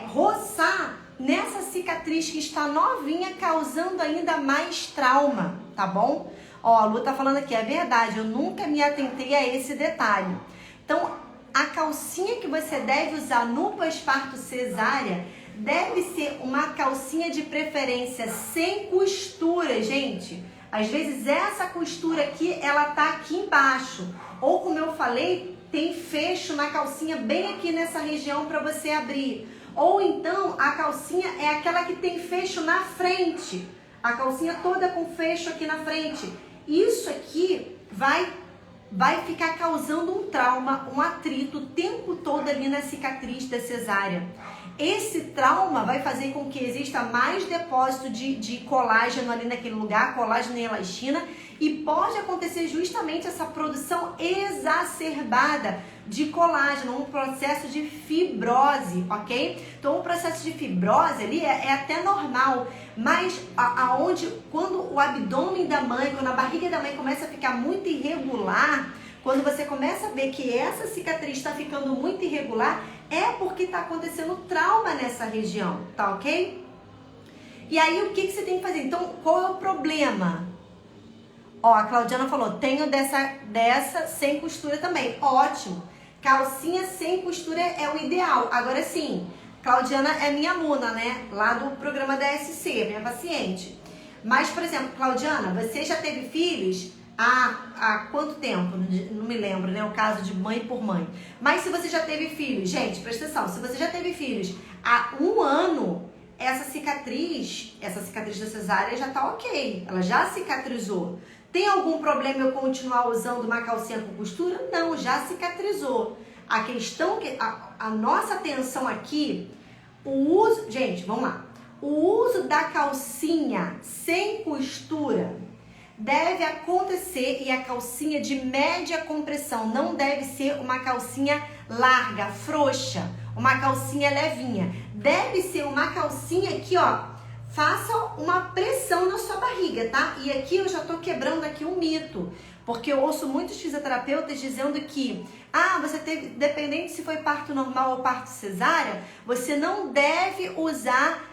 roçar nessa cicatriz que está novinha, causando ainda mais trauma, tá bom? Ó, a Lu tá falando aqui, é verdade, eu nunca me atentei a esse detalhe. Então, a calcinha que você deve usar no pós-parto cesárea deve ser uma calcinha de preferência sem costura, gente. Às vezes essa costura aqui, ela tá aqui embaixo. Ou como eu falei, tem fecho na calcinha bem aqui nessa região para você abrir. Ou então a calcinha é aquela que tem fecho na frente. A calcinha toda com fecho aqui na frente. Isso aqui vai ficar causando um trauma, um atrito o tempo todo ali na cicatriz da cesárea. Esse trauma vai fazer com que exista mais depósito de colágeno ali naquele lugar, colágeno e elastina, e pode acontecer justamente essa produção exacerbada de colágeno, um processo de fibrose, ok? Então o processo de fibrose ali é até normal, mas quando o abdômen da mãe, quando a barriga da mãe começa a ficar muito irregular, quando você começa a ver que essa cicatriz está ficando muito irregular, é porque está acontecendo trauma nessa região, tá ok? E aí o que você tem que fazer? Então, qual é o problema? Ó, a Claudiana falou, tenho dessa sem costura também. Ótimo. Calcinha sem costura é o ideal. Agora sim, Claudiana é minha aluna, né? Lá do programa da SC, minha paciente. Mas, por exemplo, Claudiana, você já teve filhos há quanto tempo? Não me lembro, né? O caso de mãe por mãe. Mas se você já teve filhos, gente, presta atenção, se você já teve filhos há 1 ano, essa cicatriz da cesárea já tá ok. Ela já cicatrizou. Tem algum problema eu continuar usando uma calcinha com costura? Não, já cicatrizou. A questão que a nossa atenção aqui, o uso, gente, vamos lá. O uso da calcinha sem costura deve acontecer, e a calcinha de média compressão não deve ser uma calcinha larga, frouxa, uma calcinha levinha. Deve ser uma calcinha que, ó, faça uma pressão na sua barriga, tá? E aqui eu já tô quebrando aqui um mito, porque eu ouço muitos fisioterapeutas dizendo que, você teve, dependente se foi parto normal ou parto cesárea, você não deve usar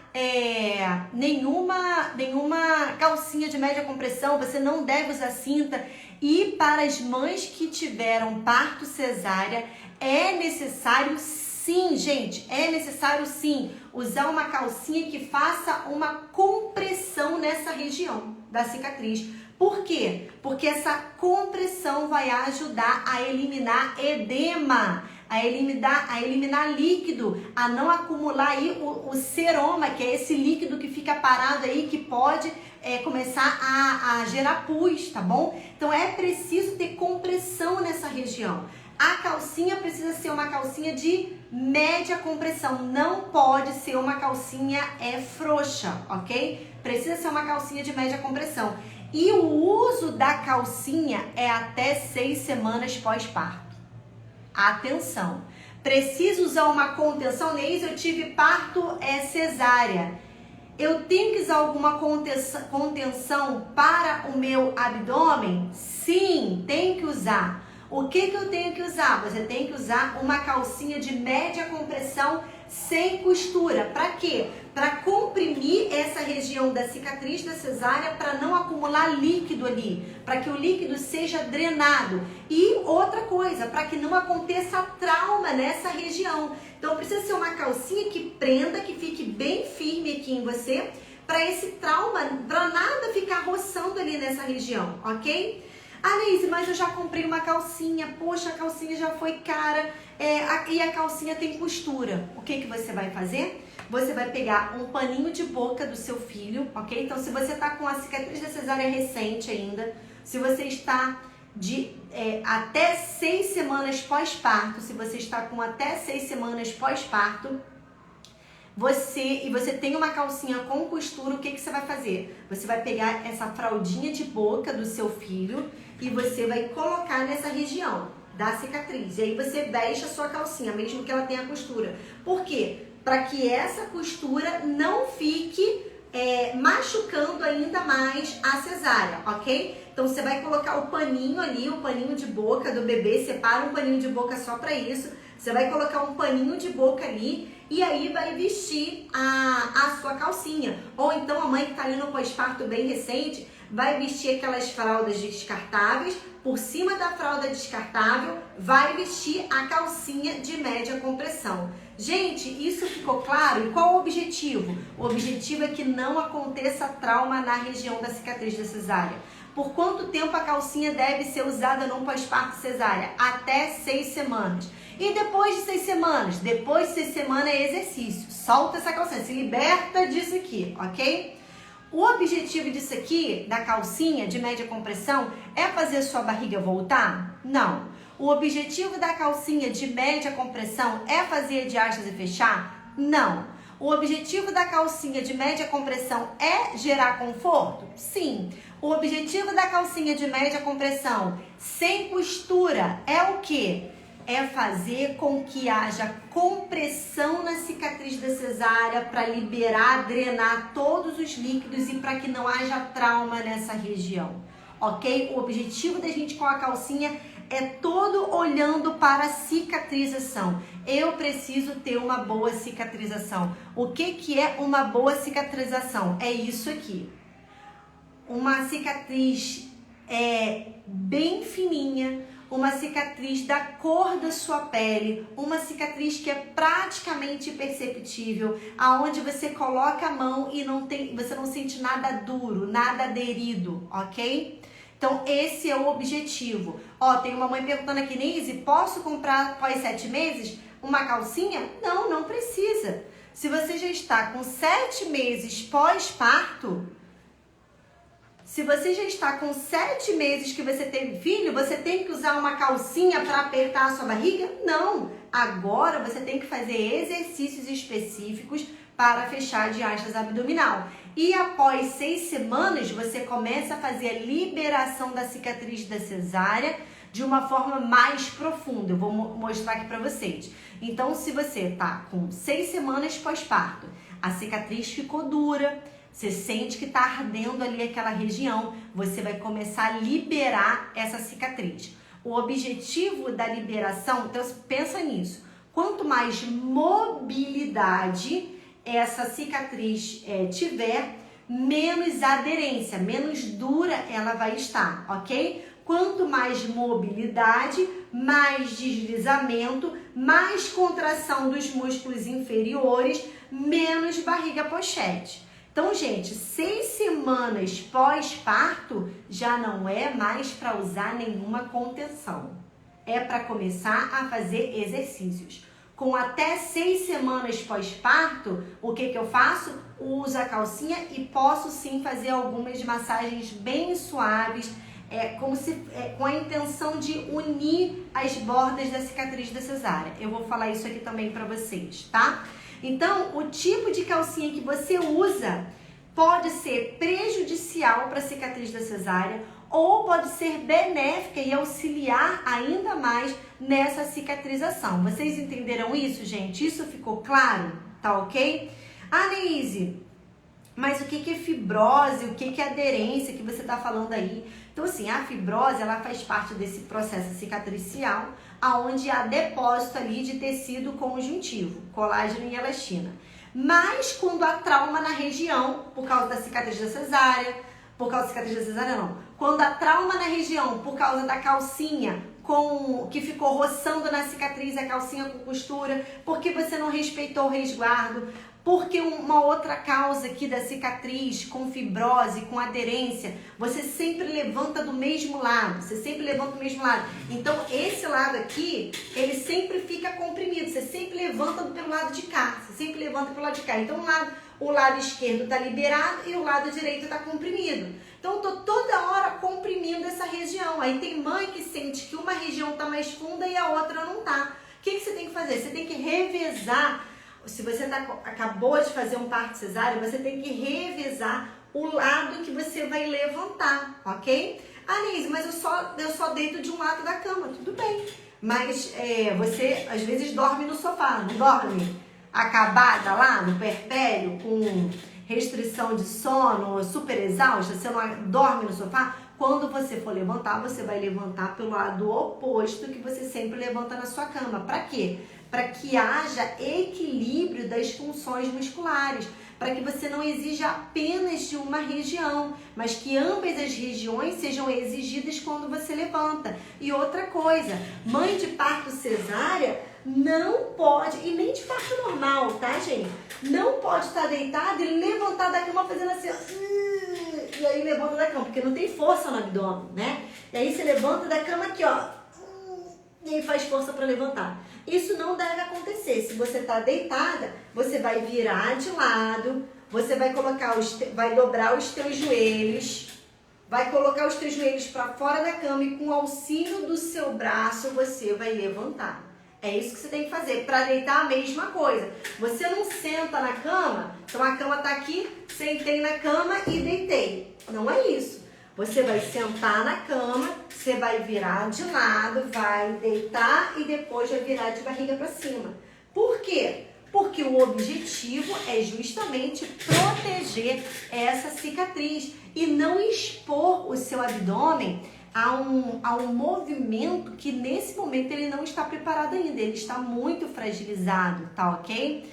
nenhuma calcinha de média compressão, você não deve usar cinta. E para as mães que tiveram parto cesárea, é necessário sim, gente, é necessário sim usar uma calcinha que faça uma compressão nessa região da cicatriz. Por quê? Porque essa compressão vai ajudar a eliminar edema, a eliminar líquido, a não acumular aí o seroma, que é esse líquido que fica parado aí, que pode começar a gerar pus, tá bom? Então é preciso ter compressão nessa região. A calcinha precisa ser uma calcinha de média compressão, não pode ser uma calcinha frouxa, ok? Precisa ser uma calcinha de média compressão. E o uso da calcinha é até 6 semanas pós-parto. Atenção, preciso usar uma contenção. Neise, eu tive parto cesárea. Eu tenho que usar alguma contenção para o meu abdômen? Sim, tem que usar. O que eu tenho que usar? Você tem que usar uma calcinha de média compressão sem costura. Para quê? Para comprimir essa região da cicatriz da cesárea, para não acumular líquido ali, para que o líquido seja drenado. E outra coisa, para que não aconteça trauma nessa região. Então precisa ser uma calcinha que prenda, que fique bem firme aqui em você, para esse trauma, para nada ficar roçando ali nessa região, ok? Neise, mas eu já comprei uma calcinha, poxa, a calcinha já foi cara, e a calcinha tem costura. O que você vai fazer? Você vai pegar um paninho de boca do seu filho, ok? Então, se você está com a cicatriz da cesárea recente ainda, se você está até 6 semanas pós-parto, se você está com até 6 semanas pós-parto, você tem uma calcinha com costura, o que você vai fazer? Você vai pegar essa fraldinha de boca do seu filho e você vai colocar nessa região da cicatriz. E aí você veste a sua calcinha, mesmo que ela tenha costura. Por quê? Para que essa costura não fique machucando ainda mais a cesárea, ok? Então você vai colocar o paninho ali, o paninho de boca do bebê, separa um paninho de boca só para isso. Você vai colocar um paninho de boca ali e aí vai vestir a sua calcinha. Ou então a mãe que está ali no pós-parto bem recente vai vestir aquelas fraldas descartáveis. Por cima da fralda descartável vai vestir a calcinha de média compressão. Gente, isso ficou claro? E qual o objetivo? O objetivo é que não aconteça trauma na região da cicatriz da cesárea. Por quanto tempo a calcinha deve ser usada no pós-parto cesárea? Até 6 semanas. E depois de 6 semanas? Depois de 6 semanas é exercício. Solta essa calcinha, se liberta disso aqui, ok? O objetivo disso aqui, da calcinha de média compressão, é fazer sua barriga voltar? Não. O objetivo da calcinha de média compressão é fazer a diástase fechar? Não. O objetivo da calcinha de média compressão é gerar conforto? Sim. O objetivo da calcinha de média compressão sem costura é o quê? É fazer com que haja compressão na cicatriz da cesárea para liberar, drenar todos os líquidos e para que não haja trauma nessa região, ok? O objetivo da gente com a calcinha é todo olhando para a cicatrização. Eu preciso ter uma boa cicatrização. O que é uma boa cicatrização? É isso aqui. Uma cicatriz bem fininha, uma cicatriz da cor da sua pele, uma cicatriz que é praticamente imperceptível, aonde você coloca a mão e você não sente nada duro, nada aderido, ok? Então, esse é o objetivo. Ó, tem uma mãe perguntando aqui, Neise, posso comprar após 7 meses uma calcinha? Não, não precisa. Se você já está com 7 meses pós-parto, se você já está com 7 meses que você teve filho, você tem que usar uma calcinha para apertar a sua barriga? Não. Agora você tem que fazer exercícios específicos para fechar a diástase abdominal. E após 6 semanas, você começa a fazer a liberação da cicatriz da cesárea de uma forma mais profunda. Eu vou mostrar aqui para vocês. Então, se você tá com 6 semanas pós-parto, a cicatriz ficou dura, você sente que tá ardendo ali aquela região, você vai começar a liberar essa cicatriz. O objetivo da liberação, então pensa nisso, quanto mais mobilidade essa cicatriz tiver, menos aderência, menos dura ela vai estar, ok? Quanto mais mobilidade, mais deslizamento, mais contração dos músculos inferiores, menos barriga pochete. Então, gente, 6 semanas pós-parto já não é mais para usar nenhuma contenção. É para começar a fazer exercícios. Com até 6 semanas pós-parto, o que eu faço? Uso a calcinha e posso sim fazer algumas massagens bem suaves, com a intenção de unir as bordas da cicatriz da cesárea. Eu vou falar isso aqui também para vocês, tá? Então, o tipo de calcinha que você usa pode ser prejudicial para a cicatriz da cesárea ou pode ser benéfica e auxiliar ainda mais nessa cicatrização. Vocês entenderam isso, gente? Isso ficou claro? Tá ok? Ah, Neise, mas o que é fibrose? O que é aderência que você tá falando aí? Então, assim, a fibrose, ela faz parte desse processo cicatricial, aonde há depósito ali de tecido conjuntivo, colágeno e elastina. Mas quando há trauma na região, por causa da cicatriz da cesárea, quando há trauma na região por causa da calcinha que ficou roçando na cicatriz, a calcinha com costura, porque você não respeitou o resguardo, porque uma outra causa aqui da cicatriz com fibrose, com aderência, você sempre levanta do mesmo lado, Então, esse lado aqui, ele sempre fica comprimido, você sempre levanta pelo lado de cá, Então, o lado esquerdo está liberado e o lado direito está comprimido. Então, eu tô toda hora comprimindo essa região. Aí tem mãe que sente que uma região está mais funda e a outra não tá. O que você tem que fazer? Você tem que revezar. Se você acabou de fazer um parto cesárea, você tem que revezar o lado que você vai levantar, ok? Ah, Neise, mas eu só deito de um lado da cama. Tudo bem. Mas você, às vezes, dorme no sofá, não dorme? Acabada lá, no perpério, com restrição de sono, super exausta, você não dorme no sofá? Quando você for levantar, você vai levantar pelo lado oposto que você sempre levanta na sua cama. Para quê? Para que haja equilíbrio das funções musculares, para que você não exija apenas de uma região, mas que ambas as regiões sejam exigidas quando você levanta. E outra coisa, mãe de parto cesárea não pode, e nem de parto normal, tá, gente? Não pode estar deitada e levantar da cama fazendo assim, e aí levanta da cama, porque não tem força no abdômen, né? E aí você levanta da cama aqui, ó, e aí faz força para levantar. Isso não deve acontecer. Se você tá deitada, você vai virar de lado, você vai vai dobrar os teus joelhos, vai colocar os teus joelhos para fora da cama e com o auxílio do seu braço você vai levantar. É isso que você tem que fazer. Para deitar, a mesma coisa. Você não senta na cama, então a cama tá aqui, sentei na cama e deitei. Não é isso. Você vai sentar na cama, você vai virar de lado, vai deitar e depois vai virar de barriga para cima. Por quê? Porque o objetivo é justamente proteger essa cicatriz e não expor o seu abdômen a um movimento que nesse momento ele não está preparado ainda, ele está muito fragilizado, tá ok?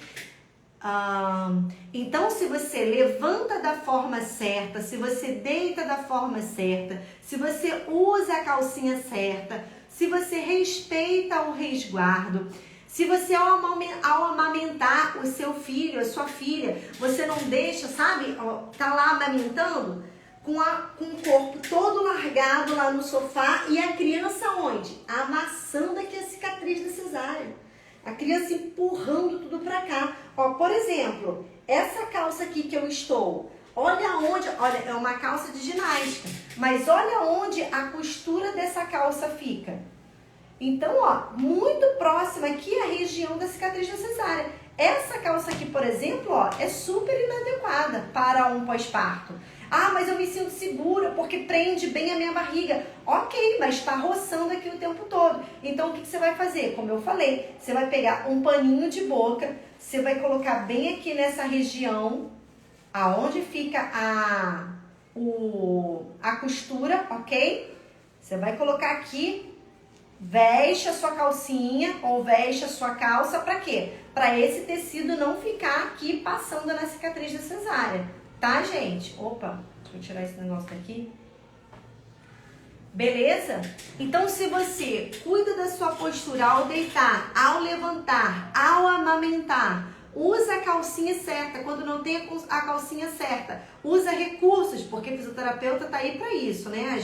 Então, se você levanta da forma certa, se você deita da forma certa, se você usa a calcinha certa, se você respeita o resguardo, se você ao amamentar o seu filho, a sua filha, você não deixa, sabe, tá lá amamentando, com o corpo todo largado lá no sofá e a criança onde? Amassando aqui a cicatriz da cesárea. A criança empurrando tudo pra cá. Ó, por exemplo, essa calça aqui que eu estou, olha onde, olha, é uma calça de ginástica, mas olha onde a costura dessa calça fica. Então, ó, muito próxima aqui a região da cicatriz da cesárea. Essa calça aqui, por exemplo, ó, é super inadequada para um pós-parto. Ah, mas eu me sinto segura porque prende bem a minha barriga. Ok, mas está roçando aqui o tempo todo. Então, o que você vai fazer? Como eu falei, você vai pegar um paninho de boca, você vai colocar bem aqui nessa região, aonde fica a costura, ok? Você vai colocar aqui, veste a sua calcinha ou veste a sua calça, para quê? Para esse tecido não ficar aqui passando na cicatriz da cesárea. Tá, gente? Opa, deixa eu tirar esse negócio daqui. Beleza? Então, se você cuida da sua postura ao deitar, ao levantar, ao amamentar, usa a calcinha certa. Quando não tem a calcinha certa, usa recursos, porque o fisioterapeuta tá aí para isso, né?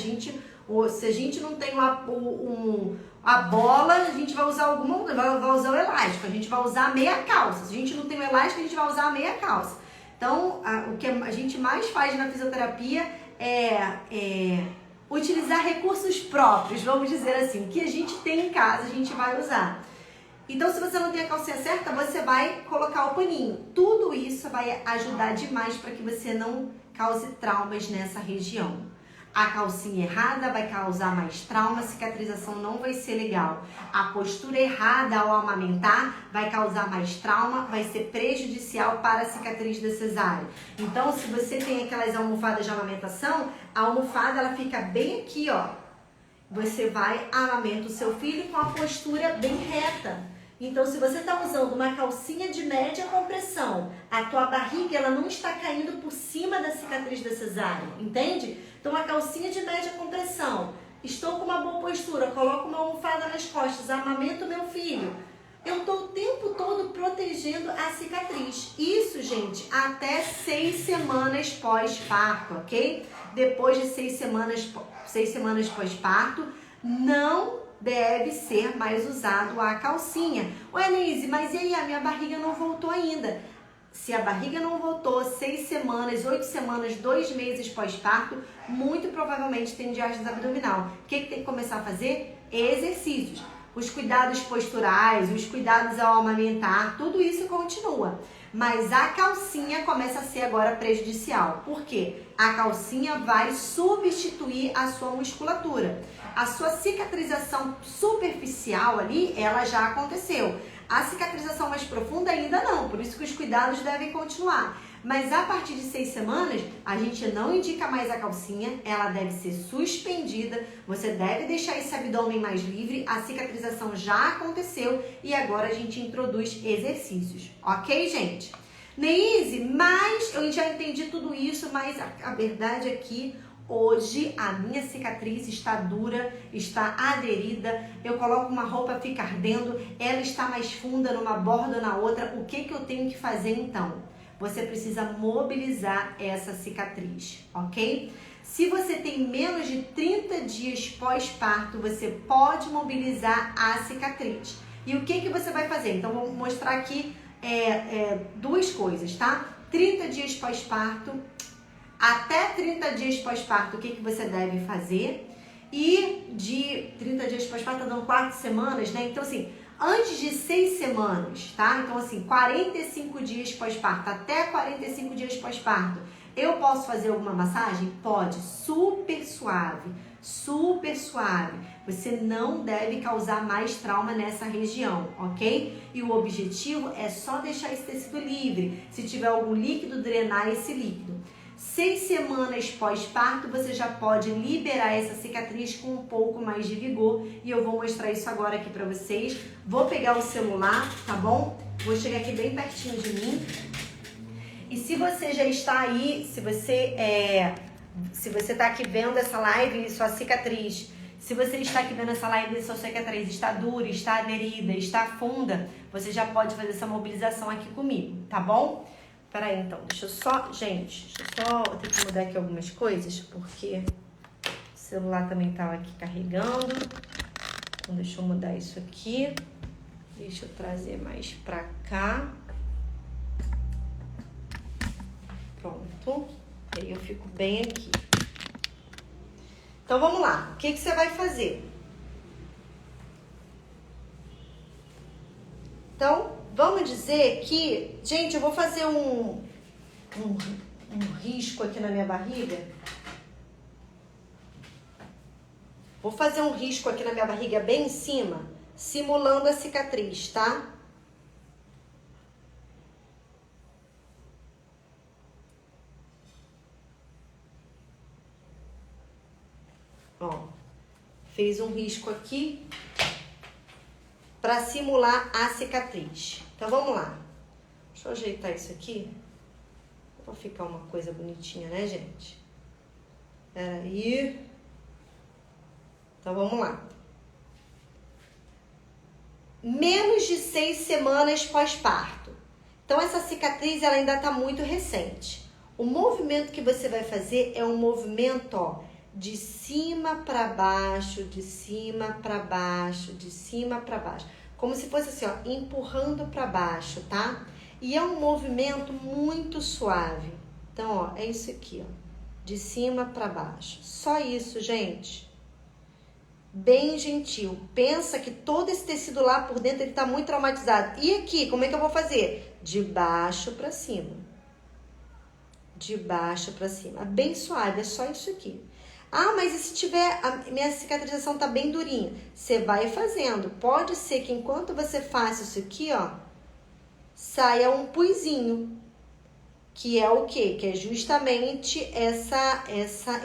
Se a gente não tem a bola, a gente vai usar vai usar o elástico, a gente vai usar a meia calça. Se a gente não tem o elástico, a gente vai usar a meia calça. Então, o que a gente mais faz na fisioterapia é utilizar recursos próprios, vamos dizer assim. O que a gente tem em casa, a gente vai usar. Então, se você não tem a calcinha certa, você vai colocar o paninho. Tudo isso vai ajudar demais para que você não cause traumas nessa região. A calcinha errada vai causar mais trauma, a cicatrização não vai ser legal. A postura errada ao amamentar vai causar mais trauma, vai ser prejudicial para a cicatriz da cesárea. Então, se você tem aquelas almofadas de amamentação, a almofada ela fica bem aqui, ó. Você vai amamentar o seu filho com a postura bem reta. Então, se você está usando uma calcinha de média compressão, a tua barriga ela não está caindo por cima da cicatriz da cesárea, entende? Então, a calcinha de média compressão, estou com uma boa postura, coloco uma almofada nas costas, amamento meu filho. Eu estou o tempo todo protegendo a cicatriz. Isso, gente, até 6 semanas pós-parto, ok? Depois de 6 semanas pós-parto, não deve ser mais usado a calcinha. Ué, Neise, mas e aí? A minha barriga não voltou ainda. Se a barriga não voltou 6 semanas, 8 semanas, 2 meses pós-parto, muito provavelmente tem diástase abdominal. O que tem que começar a fazer? Exercícios. Os cuidados posturais, os cuidados ao amamentar, tudo isso continua. Mas a calcinha começa a ser agora prejudicial. Por quê? A calcinha vai substituir a sua musculatura. A sua cicatrização superficial ali, ela já aconteceu. A cicatrização mais profunda ainda não, por isso que os cuidados devem continuar. Mas a partir de 6 semanas, a gente não indica mais a calcinha, ela deve ser suspendida, você deve deixar esse abdômen mais livre, a cicatrização já aconteceu e agora a gente introduz exercícios, ok, gente? Neise, mas eu já entendi tudo isso, mas a verdade é que hoje a minha cicatriz está dura, está aderida, eu coloco uma roupa, fica ardendo, ela está mais funda numa borda ou na outra, o que eu tenho que fazer então? Você precisa mobilizar essa cicatriz, ok? Se você tem menos de 30 dias pós-parto, você pode mobilizar a cicatriz. E o que você vai fazer? Então, vou mostrar aqui duas coisas, tá? 30 dias pós-parto, até 30 dias pós-parto, o que você deve fazer? E de 30 dias pós-parto, tá dando 4 semanas, né? Então, assim, antes de 6 semanas, tá? Então, assim, 45 dias pós-parto, até 45 dias pós-parto, eu posso fazer alguma massagem? Pode, super suave, super suave. Você não deve causar mais trauma nessa região, ok? E o objetivo é só deixar esse tecido livre. Se tiver algum líquido, drenar esse líquido. 6 semanas pós-parto, você já pode liberar essa cicatriz com um pouco mais de vigor. E eu vou mostrar isso agora aqui pra vocês. Vou pegar o celular, tá bom? Vou chegar aqui bem pertinho de mim. E se você já está aí, se você tá aqui vendo essa live e sua cicatriz, se você está aqui vendo essa live e sua cicatriz está dura, está aderida, está funda, você já pode fazer essa mobilização aqui comigo, tá bom? Peraí, então, deixa eu só... Gente, deixa eu só... Vou ter que mudar aqui algumas coisas, porque o celular também tava aqui carregando. Então, deixa eu mudar isso aqui. Deixa eu trazer mais pra cá. Pronto. E aí eu fico bem aqui. Então, vamos lá. O que você vai fazer? Então, vamos dizer que... Gente, eu vou fazer um risco aqui na minha barriga. Vou fazer um risco aqui na minha barriga bem em cima, simulando a cicatriz, tá? Ó, fez um risco aqui para simular a cicatriz. Então, vamos lá. Deixa eu ajeitar isso aqui. Pra ficar uma coisa bonitinha, né, gente? Peraí. Então, vamos lá. Menos de 6 semanas pós-parto. Então, essa cicatriz, ela ainda tá muito recente. O movimento que você vai fazer é um movimento, ó, de cima para baixo, de cima para baixo, de cima para baixo. Como se fosse assim, ó, empurrando para baixo, tá? E é um movimento muito suave. Então, ó, é isso aqui, ó, de cima para baixo. Só isso, gente. Bem gentil. Pensa que todo esse tecido lá por dentro, ele tá muito traumatizado. E aqui, como é que eu vou fazer? De baixo para cima. De baixo para cima. Bem suave, é só isso aqui. Ah, mas e se tiver, a minha cicatrização tá bem durinha? Você vai fazendo. Pode ser que enquanto você faz isso aqui, ó, saia um puizinho. Que é o quê? Que é justamente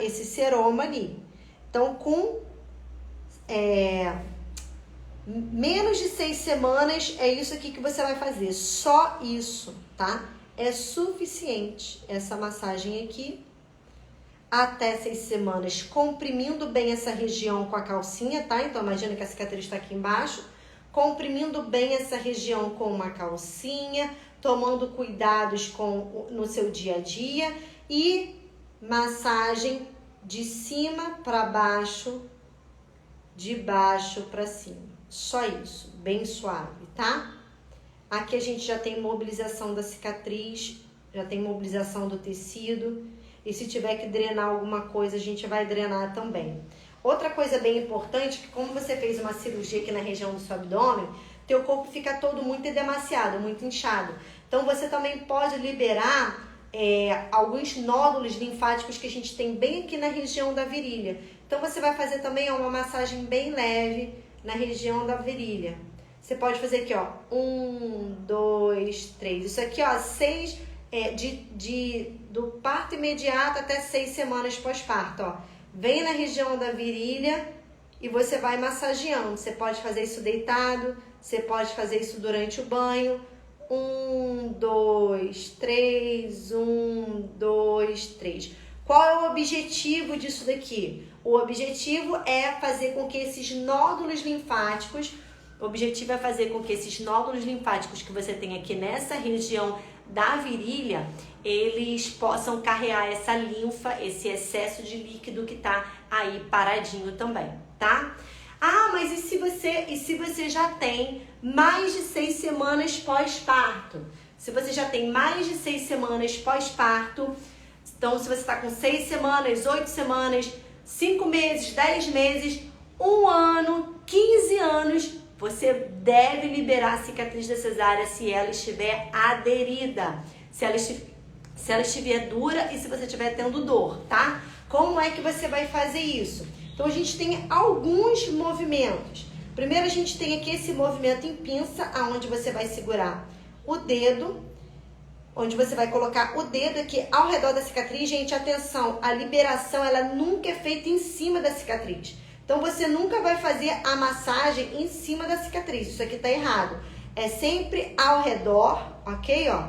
esse seroma ali. Então, com menos de 6 semanas, é isso aqui que você vai fazer. Só isso, tá? É suficiente essa massagem aqui. Até 6 semanas, comprimindo bem essa região com a calcinha, tá? Então, imagina que a cicatriz está aqui embaixo. Comprimindo bem essa região com uma calcinha, tomando cuidados no seu dia a dia. E massagem de cima para baixo, de baixo para cima. Só isso, bem suave, tá? Aqui a gente já tem mobilização da cicatriz, já tem mobilização do tecido. E se tiver que drenar alguma coisa, a gente vai drenar também. Outra coisa bem importante, que como você fez uma cirurgia aqui na região do seu abdômen, teu corpo fica todo muito edemaciado, muito inchado. Então, você também pode liberar alguns nódulos linfáticos que a gente tem bem aqui na região da virilha. Então, você vai fazer também uma massagem bem leve na região da virilha. Você pode fazer aqui, ó, 1, 2, 3. Isso aqui, ó, 6... do parto imediato até 6 semanas pós-parto, ó. Vem na região da virilha e você vai massageando. Você pode fazer isso deitado, você pode fazer isso durante o banho. 1, 2, 3, 1, 2, 3. Qual é o objetivo disso daqui? O objetivo é fazer com que esses nódulos linfáticos, que você tem aqui nessa região da virilha, eles possam carregar essa linfa, esse excesso de líquido que tá aí paradinho também, tá? Ah, mas e se você já tem mais de 6 semanas pós-parto? Se você já tem mais de 6 semanas pós-parto, então se você tá com 6 semanas, 8 semanas, 5 meses, 10 meses, 1 ano, 15 anos, você deve liberar a cicatriz da cesárea se ela estiver aderida, se ela estiver dura e se você estiver tendo dor, tá? Como é que você vai fazer isso? Então, a gente tem alguns movimentos. Primeiro, a gente tem aqui esse movimento em pinça, aonde você vai segurar o dedo, onde você vai colocar o dedo aqui ao redor da cicatriz. Gente, atenção, a liberação, ela nunca é feita em cima da cicatriz. Então, você nunca vai fazer a massagem em cima da cicatriz. Isso aqui tá errado. É sempre ao redor, ok? Ó,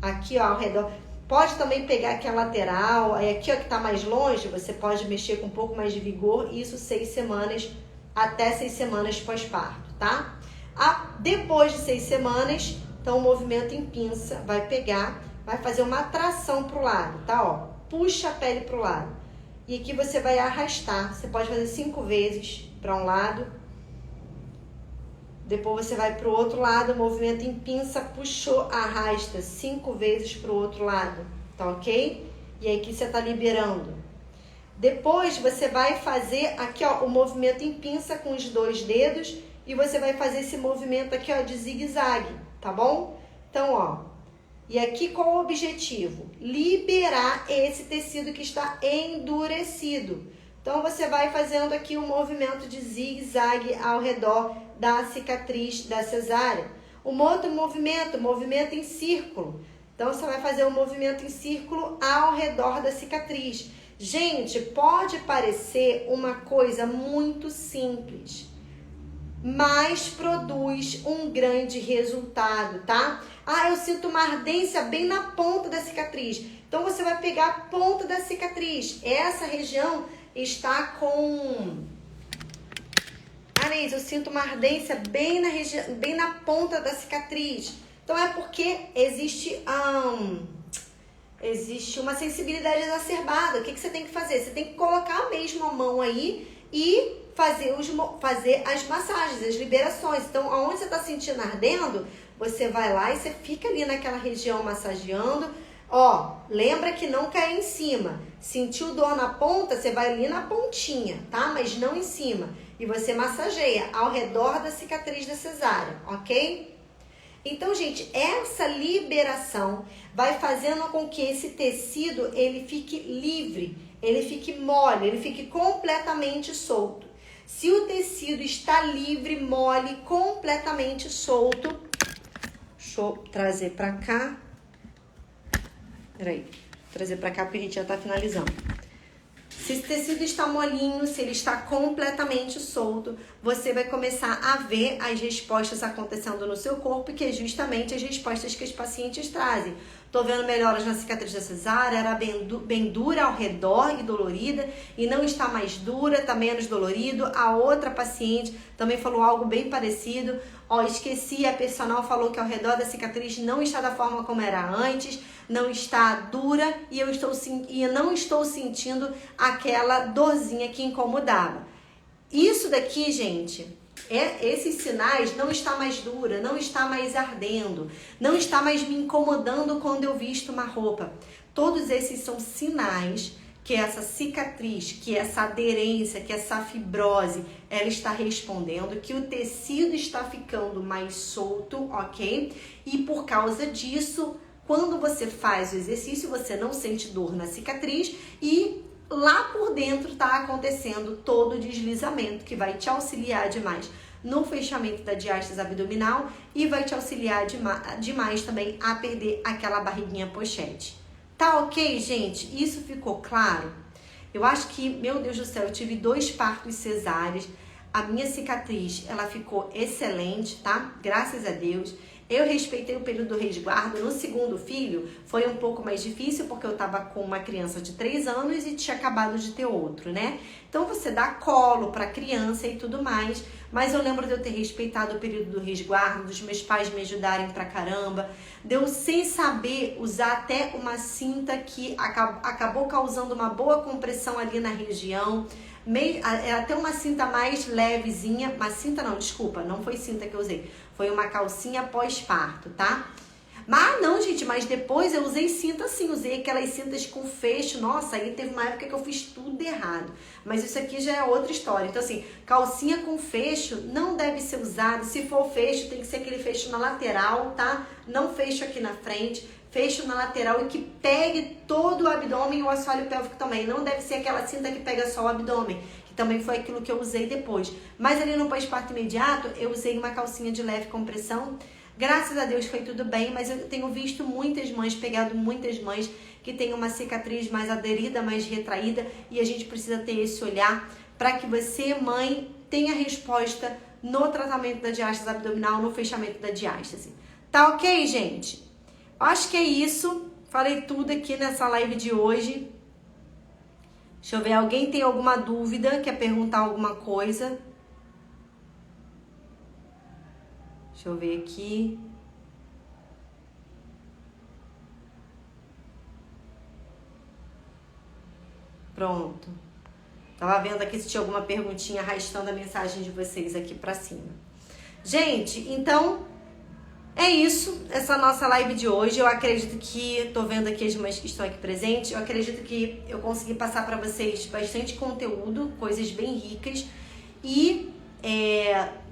aqui, ó, ao redor. Pode também pegar aqui a lateral. Aí aqui, ó, que tá mais longe, você pode mexer com um pouco mais de vigor. Isso 6 semanas, até 6 semanas pós-parto, tá? Depois de 6 semanas, então o movimento em pinça vai pegar, vai fazer uma tração pro lado, tá? Ó, puxa a pele pro lado. E aqui você vai arrastar. Você pode fazer 5 vezes para um lado. Depois você vai pro outro lado, movimento em pinça, puxou, arrasta 5 vezes pro outro lado, tá ok? E aí aqui você tá liberando. Depois você vai fazer aqui, ó, o movimento em pinça com os 2 dedos e você vai fazer esse movimento aqui, ó, de zigue-zague, tá bom? Então, ó, e aqui qual o objetivo? Liberar esse tecido que está endurecido. Então, você vai fazendo aqui um movimento de zigue-zague ao redor da cicatriz da cesárea. Um outro movimento em círculo. Então, você vai fazer um movimento em círculo ao redor da cicatriz. Gente, pode parecer uma coisa muito simples, mas produz um grande resultado, tá? Ah, eu sinto uma ardência bem na ponta da cicatriz. Então, você vai pegar a ponta da cicatriz. Essa região está com... Anéis, eu sinto uma ardência bem na ponta da cicatriz. Então, é porque existe uma sensibilidade exacerbada. O que você tem que fazer? Você tem que colocar mesmo a mão aí e fazer as massagens, as liberações. Então, aonde você está sentindo ardendo, você vai lá e você fica ali naquela região massageando. Ó, lembra que não cai em cima. Sentiu dor na ponta, você vai ali na pontinha, tá? Mas não em cima. E você massageia ao redor da cicatriz da cesárea, ok? Então, gente, essa liberação vai fazendo com que esse tecido, ele fique livre, ele fique mole, ele fique completamente solto. Se o tecido está livre, mole, completamente solto, deixa eu trazer pra cá. Peraí, trazer pra cá porque a gente já tá finalizando. Se esse tecido está molinho, se ele está completamente solto, você vai começar a ver as respostas acontecendo no seu corpo, que é justamente as respostas que os pacientes trazem. Tô vendo melhoras na cicatriz da cesárea, era bem dura ao redor e dolorida, e não está mais dura, tá menos dolorido. A outra paciente também falou algo bem parecido. Ó, esqueci, a personal falou que ao redor da cicatriz não está da forma como era antes, não está dura e eu não estou sentindo aquela dorzinha que incomodava. Isso daqui, gente, esses sinais, não está mais dura, não está mais ardendo, não está mais me incomodando quando eu visto uma roupa. Todos esses são sinais que essa cicatriz, que essa aderência, que essa fibrose, ela está respondendo, que o tecido está ficando mais solto, ok? E por causa disso, quando você faz o exercício, você não sente dor na cicatriz e lá por dentro está acontecendo todo o deslizamento que vai te auxiliar demais no fechamento da diástase abdominal e vai te auxiliar demais também a perder aquela barriguinha pochete. Tá ok, gente? Isso ficou claro? Eu acho que, meu Deus do céu, eu tive 2 partos cesáreos. A minha cicatriz, ela ficou excelente, tá? Graças a Deus. Eu respeitei o período do resguardo. No segundo filho, foi um pouco mais difícil, porque eu tava com uma criança de 3 anos e tinha acabado de ter outro, né? Então, você dá colo pra criança e tudo mais. Mas eu lembro de eu ter respeitado o período do resguardo, dos meus pais me ajudarem pra caramba. De eu, sem saber, usar até uma cinta que acabou causando uma boa compressão ali na região. Até uma cinta mais levezinha, mas cinta não, desculpa, não foi cinta que eu usei, foi uma calcinha pós-parto, tá? Mas não, gente, mas depois eu usei cinta sim, usei aquelas cintas com fecho, nossa, aí teve uma época que eu fiz tudo errado, mas isso aqui já é outra história. Então assim, calcinha com fecho não deve ser usado, se for fecho tem que ser aquele fecho na lateral, tá? Não fecho aqui na frente, fecho na lateral e que pegue todo o abdômen e o assoalho pélvico também. Não deve ser aquela cinta que pega só o abdômen, que também foi aquilo que eu usei depois. Mas ali no pós-parto imediato, eu usei uma calcinha de leve compressão. Graças a Deus foi tudo bem, mas eu tenho visto muitas mães, pegado muitas mães que têm uma cicatriz mais aderida, mais retraída, e a gente precisa ter esse olhar para que você, mãe, tenha resposta no tratamento da diástase abdominal, no fechamento da diástase. Tá ok, gente? Acho que é isso. Falei tudo aqui nessa live de hoje. Deixa eu ver, alguém tem alguma dúvida? Quer perguntar alguma coisa? Deixa eu ver aqui. Pronto. Tava vendo aqui se tinha alguma perguntinha arrastando a mensagem de vocês aqui pra cima. Gente, então é isso, essa nossa live de hoje. Eu acredito que, tô vendo aqui as mães que estão aqui presentes, eu acredito que eu consegui passar pra vocês bastante conteúdo, coisas bem ricas. E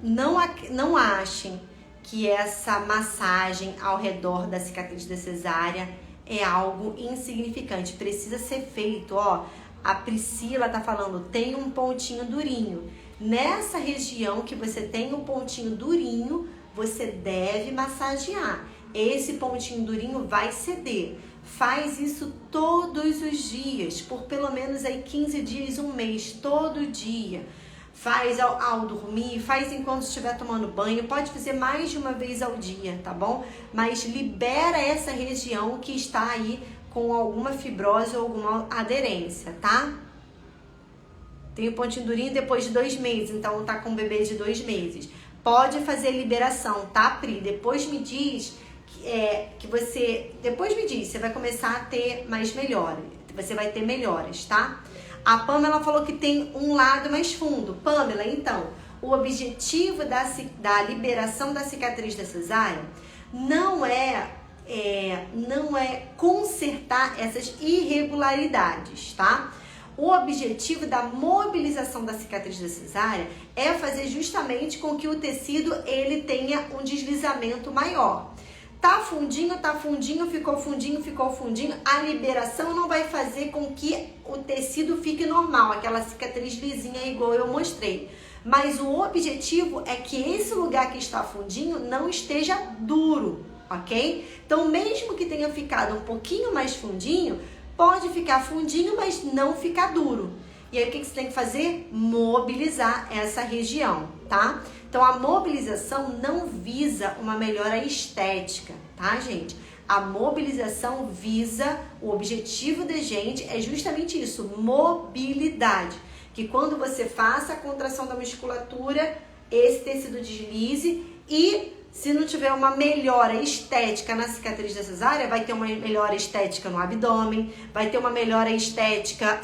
não achem que essa massagem ao redor da cicatriz da cesárea é algo insignificante. Precisa ser feito, ó. A Priscila tá falando, tem um pontinho durinho. Nessa região que você tem um pontinho durinho, você deve massagear. Esse pontinho durinho vai ceder. Faz isso todos os dias, por pelo menos aí 15 dias, um mês, todo dia. Faz ao dormir, faz enquanto estiver tomando banho, pode fazer mais de uma vez ao dia, tá bom? Mas libera essa região que está aí com alguma fibrose ou alguma aderência, tá? Tem o pontinho durinho depois de 2 meses, então tá com um bebê de 2 meses. Pode fazer liberação, tá, Pri? Depois me diz depois me diz, você vai começar a ter mais melhora, você vai ter melhoras, tá? A Pamela falou que tem um lado mais fundo. Pamela, então, o objetivo da liberação da cicatriz da cesárea não é consertar essas irregularidades, tá? O objetivo da mobilização da cicatriz da cesárea é fazer justamente com que o tecido ele tenha um deslizamento maior. Tá fundinho, ficou fundinho. A liberação não vai fazer com que o tecido fique normal, aquela cicatriz lisinha igual eu mostrei. Mas o objetivo é que esse lugar que está fundinho não esteja duro, ok? Então, mesmo que tenha ficado um pouquinho mais fundinho, pode ficar fundinho, mas não ficar duro. E aí, o que você tem que fazer? Mobilizar essa região, tá? Então, a mobilização não visa uma melhora estética, tá, gente? A mobilização visa, o objetivo da gente é justamente isso, mobilidade. Que quando você faça a contração da musculatura, esse tecido deslize e se não tiver uma melhora estética na cicatriz da cesárea, vai ter uma melhora estética no abdômen, vai ter uma melhora estética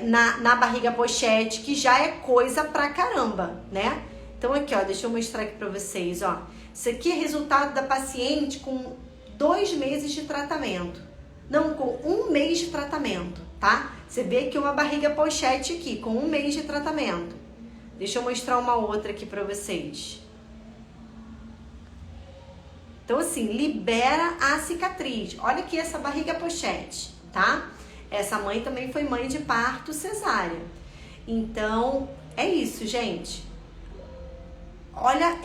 na barriga pochete, que já é coisa pra caramba, né? Então aqui, ó, deixa eu mostrar aqui pra vocês, ó. Isso aqui é resultado da paciente com 2 meses de tratamento. Não, com 1 mês de tratamento, tá? Você vê que uma barriga pochete aqui, com 1 mês de tratamento. Deixa eu mostrar uma outra aqui pra vocês. Então assim, libera a cicatriz. Olha aqui essa barriga pochete, tá? Essa mãe também foi mãe de parto cesárea. Então, é isso, gente. Olha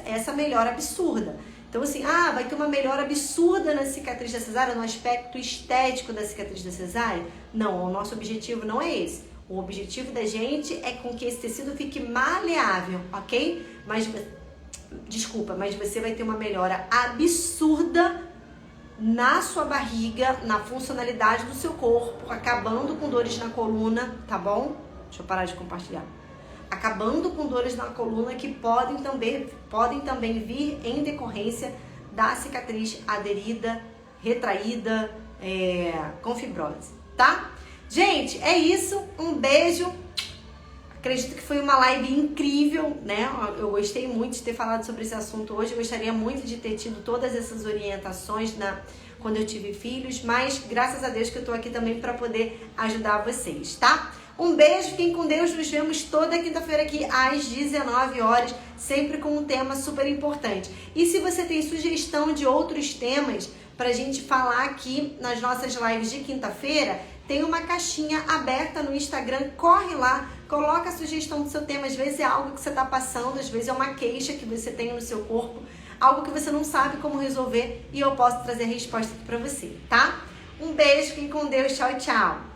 essa melhora absurda. Então, assim, vai ter uma melhora absurda na cicatriz da cesárea, no aspecto estético da cicatriz da cesárea? Não, o nosso objetivo não é esse. O objetivo da gente é com que esse tecido fique maleável, ok? Mas você vai ter uma melhora absurda na sua barriga, na funcionalidade do seu corpo, acabando com dores na coluna, tá bom? Deixa eu parar de compartilhar. Acabando com dores na coluna que podem também vir em decorrência da cicatriz aderida, retraída, com fibrose, tá? Gente, é isso. Um beijo. Acredito que foi uma live incrível, né? Eu gostei muito de ter falado sobre esse assunto hoje. Eu gostaria muito de ter tido todas essas orientações quando eu tive filhos, mas graças a Deus que eu tô aqui também para poder ajudar vocês, tá? Um beijo, fiquem com Deus. Nos vemos toda quinta-feira aqui às 19 horas, sempre com um tema super importante. E se você tem sugestão de outros temas pra gente falar aqui nas nossas lives de quinta-feira, tem uma caixinha aberta no Instagram, corre lá, coloca a sugestão do seu tema. Às vezes é algo que você está passando, às vezes é uma queixa que você tem no seu corpo, algo que você não sabe como resolver e eu posso trazer a resposta aqui pra você, tá? Um beijo, fiquem com Deus, tchau, tchau!